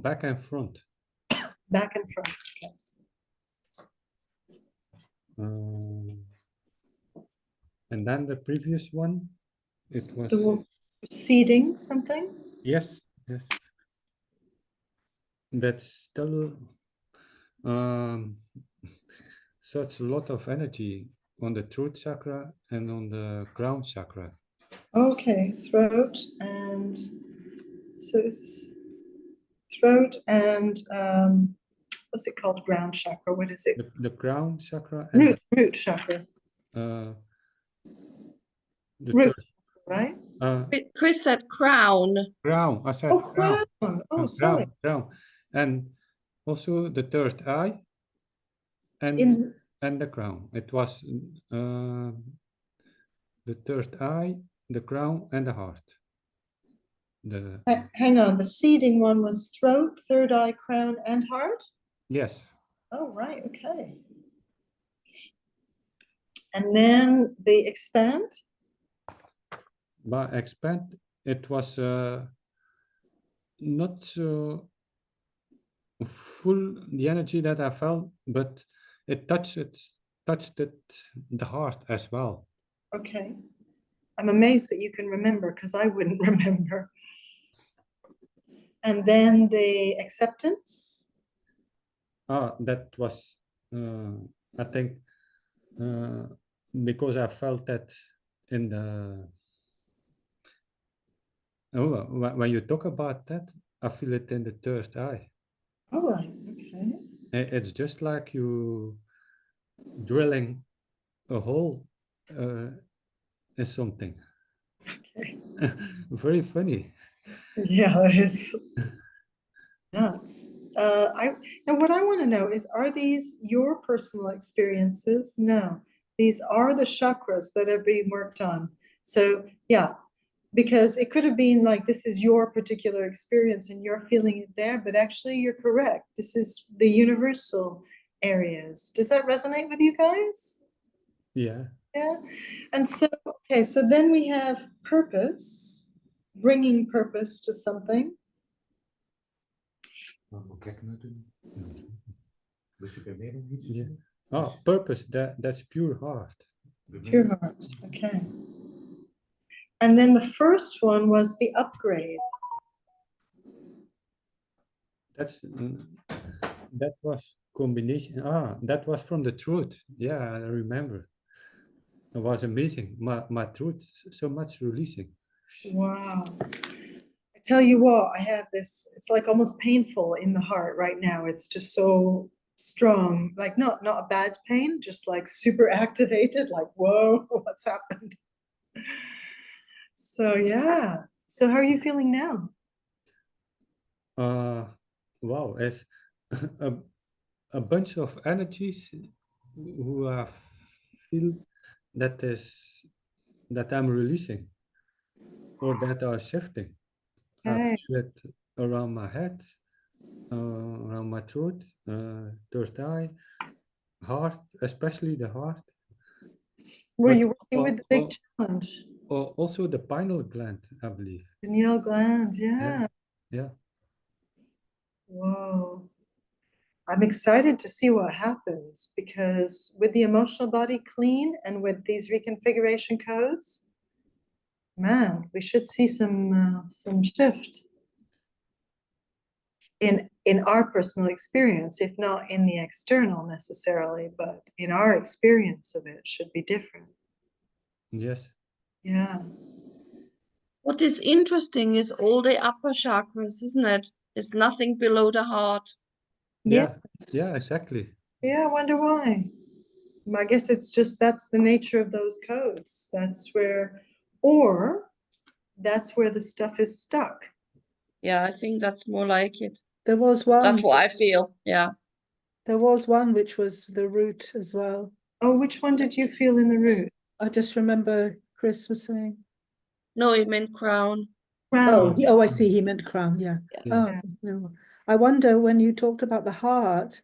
back and front. Back and front. Okay. And then the previous one, it was, The seeding something. yes. That's still such a lot of energy on the throat chakra and on the crown chakra. Okay. Throat and so this is throat and what's it called? Ground chakra. What is it? The crown chakra and Root chakra. the Root, third, right? Chris said crown. crown. I said Oh, crown. crown. Oh, sorry. Crown. And also the third eye and the crown. It was the third eye, the crown, and the heart. Hang on. The seeding one was throat, third eye, crown, and heart. Yes. Oh, right. Okay. And then the expand. By expand, it was not so full the energy that I felt, but it touched the heart as well. Okay. I'm amazed that you can remember because I wouldn't remember. And then the acceptance. That was, I think, because I felt that in the, when you talk about that, I feel it in the third eye. All right. Okay. It's just like you drilling a hole in something. Okay. Very funny. Yeah, it is nuts. Now what I want to know is, are these your personal experiences? No, these are the chakras that are being worked on. So yeah, because it could have been like, this is your particular experience and you're feeling it there, but actually you're correct. This is the universal areas. Does that resonate with you guys? Yeah. Yeah. And so, okay, so then we have purpose, bringing purpose to something. Yeah. Oh, purpose, that's pure heart. Pure heart. Okay. And then the first one was the upgrade. That was combination. That was from the truth. Yeah, I remember. It was amazing. My truth, so much releasing. Wow. I tell you what, I have this, it's like almost painful in the heart right now. It's just so strong, like not a bad pain, just like super activated, like, whoa, what's happened? So yeah. So how are you feeling now? Wow, it's a bunch of energies who I feel that I'm releasing or that are shifting. I Okay. feel it around my head, around my throat, third eye, heart, especially the heart. Were But you working with the big challenge? Also the pineal gland, I believe. Pineal gland, yeah. Yeah. Whoa. I'm excited to see what happens, because with the emotional body clean and with these reconfiguration codes, man, we should see some shift in our personal experience, if not in the external necessarily, but in our experience of it should be different. Yes. Yeah. What is interesting is all the upper chakras, isn't it? There's nothing below the heart. Yeah. Yes. Yeah, exactly. Yeah, I wonder why. I guess it's just that's the nature of those codes. That's where, or that's where the stuff is stuck. Yeah, I think that's more like it. There was one. That's what I feel. Yeah. There was one which was the root as well. Oh, which one did you feel in the root? I just remember Chris was saying. No, it meant crown. Oh, Crown. I see. He meant crown. Yeah. Yeah. Oh, no. I wonder when you talked about the heart.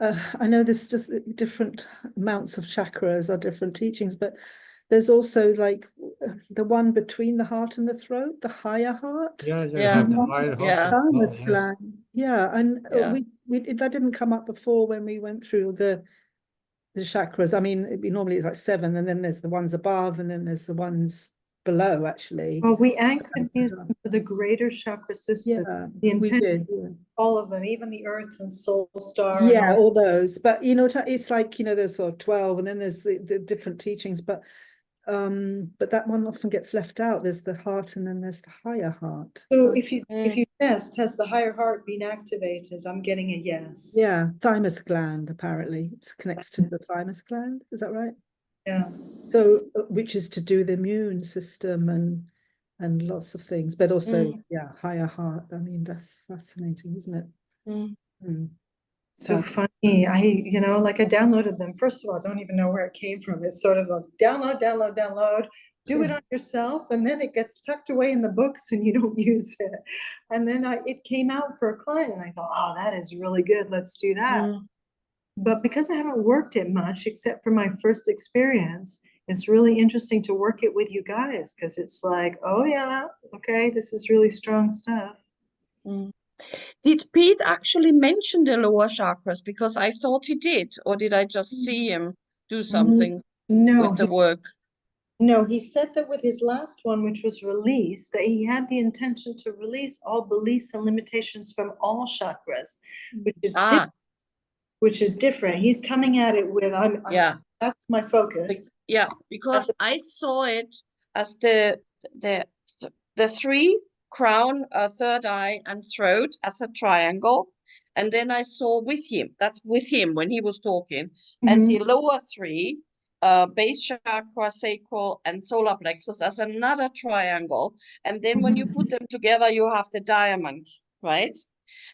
I know there's just different amounts of chakras or different teachings, but there's also like the one between the heart and the throat, the higher heart. Yeah, you Yeah. have the higher heart. Yeah. as well, Thymus yes. gland. Yeah, and Yeah. that didn't come up before when we went through the chakras. I mean, normally it's like 7, and then there's the ones above, and then there's the ones below, actually. Well, we anchored these into the greater chakra system. Yeah, The we intent, did. Yeah. all of them, even the earth and soul star. and Yeah, all- all those. But it's like, there's sort of 12, and then there's the different teachings, but that one often gets left out. There's the heart, and then there's the higher heart. So if you test, has the higher heart been activated? I'm getting a yes. Yeah, thymus gland, apparently. It's connected to the thymus gland, is that right? Yeah. So, which is to do with the immune system and lots of things, but also, yeah, higher heart. I mean, that's fascinating, isn't it? Mm. Mm. So Yeah. funny. I downloaded them. First of all, I don't even know where it came from. It's sort of a download, do it on yourself, and then it gets tucked away in the books and you don't use it. And then it came out for a client and I thought, oh, that is really good. Let's do that. Mm. But because I haven't worked it much, except for my first experience, it's really interesting to work it with you guys because it's like, oh yeah, okay, this is really strong stuff. Mm. Did Pete actually mention the lower chakras? Because I thought he did, or did I just see him do something No, with the work? no, he said that with his last one, which was release, that he had the intention to release all beliefs and limitations from all chakras, which is different. He's coming at it with Yeah. That's my focus. Yeah, because I saw it as the 3 crown, third eye, and throat as a triangle. And then I saw with him, that's with him when he was talking, and the lower 3, base chakra, sacral, and solar plexus as another triangle. And then when you put them together, you have the diamond, right?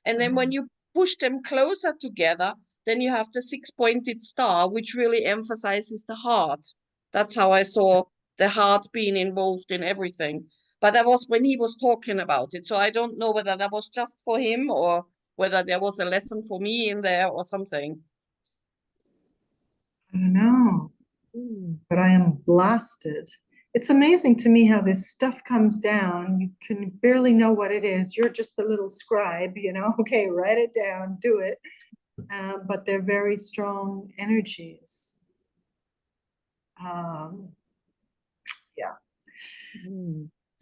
And then when you push them closer together, then you have the 6-pointed star, which really emphasizes the heart. That's how I saw the heart being involved in everything. But that was when he was talking about it. So I don't know whether that was just for him or whether there was a lesson for me in there or something. I don't know, but I am blasted. It's amazing to me how this stuff comes down. You can barely know what it is. You're just the little scribe, okay, write it down, do it. But they're very strong energies. Yeah.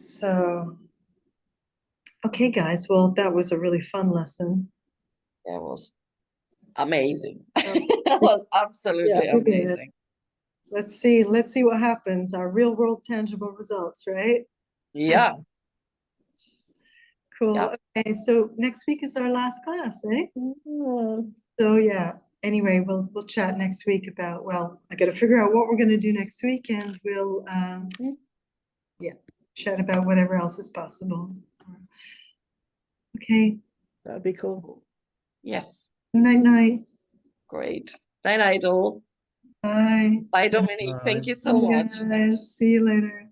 So, okay, guys, well, that was a really fun lesson. That was amazing. That was absolutely amazing. Let's see what happens. Our real world tangible results, right? Yeah. Cool. Yeah. Okay, so next week is our last class, eh? So yeah. Anyway, we'll chat next week about, well, I gotta figure out what we're gonna do next week, and we'll chat about whatever else is possible. Okay. That'd be cool. Yes. Night. Great. Night, all. Bye. Bye, Dominique. Thank you so Bye, much. guys. See you later.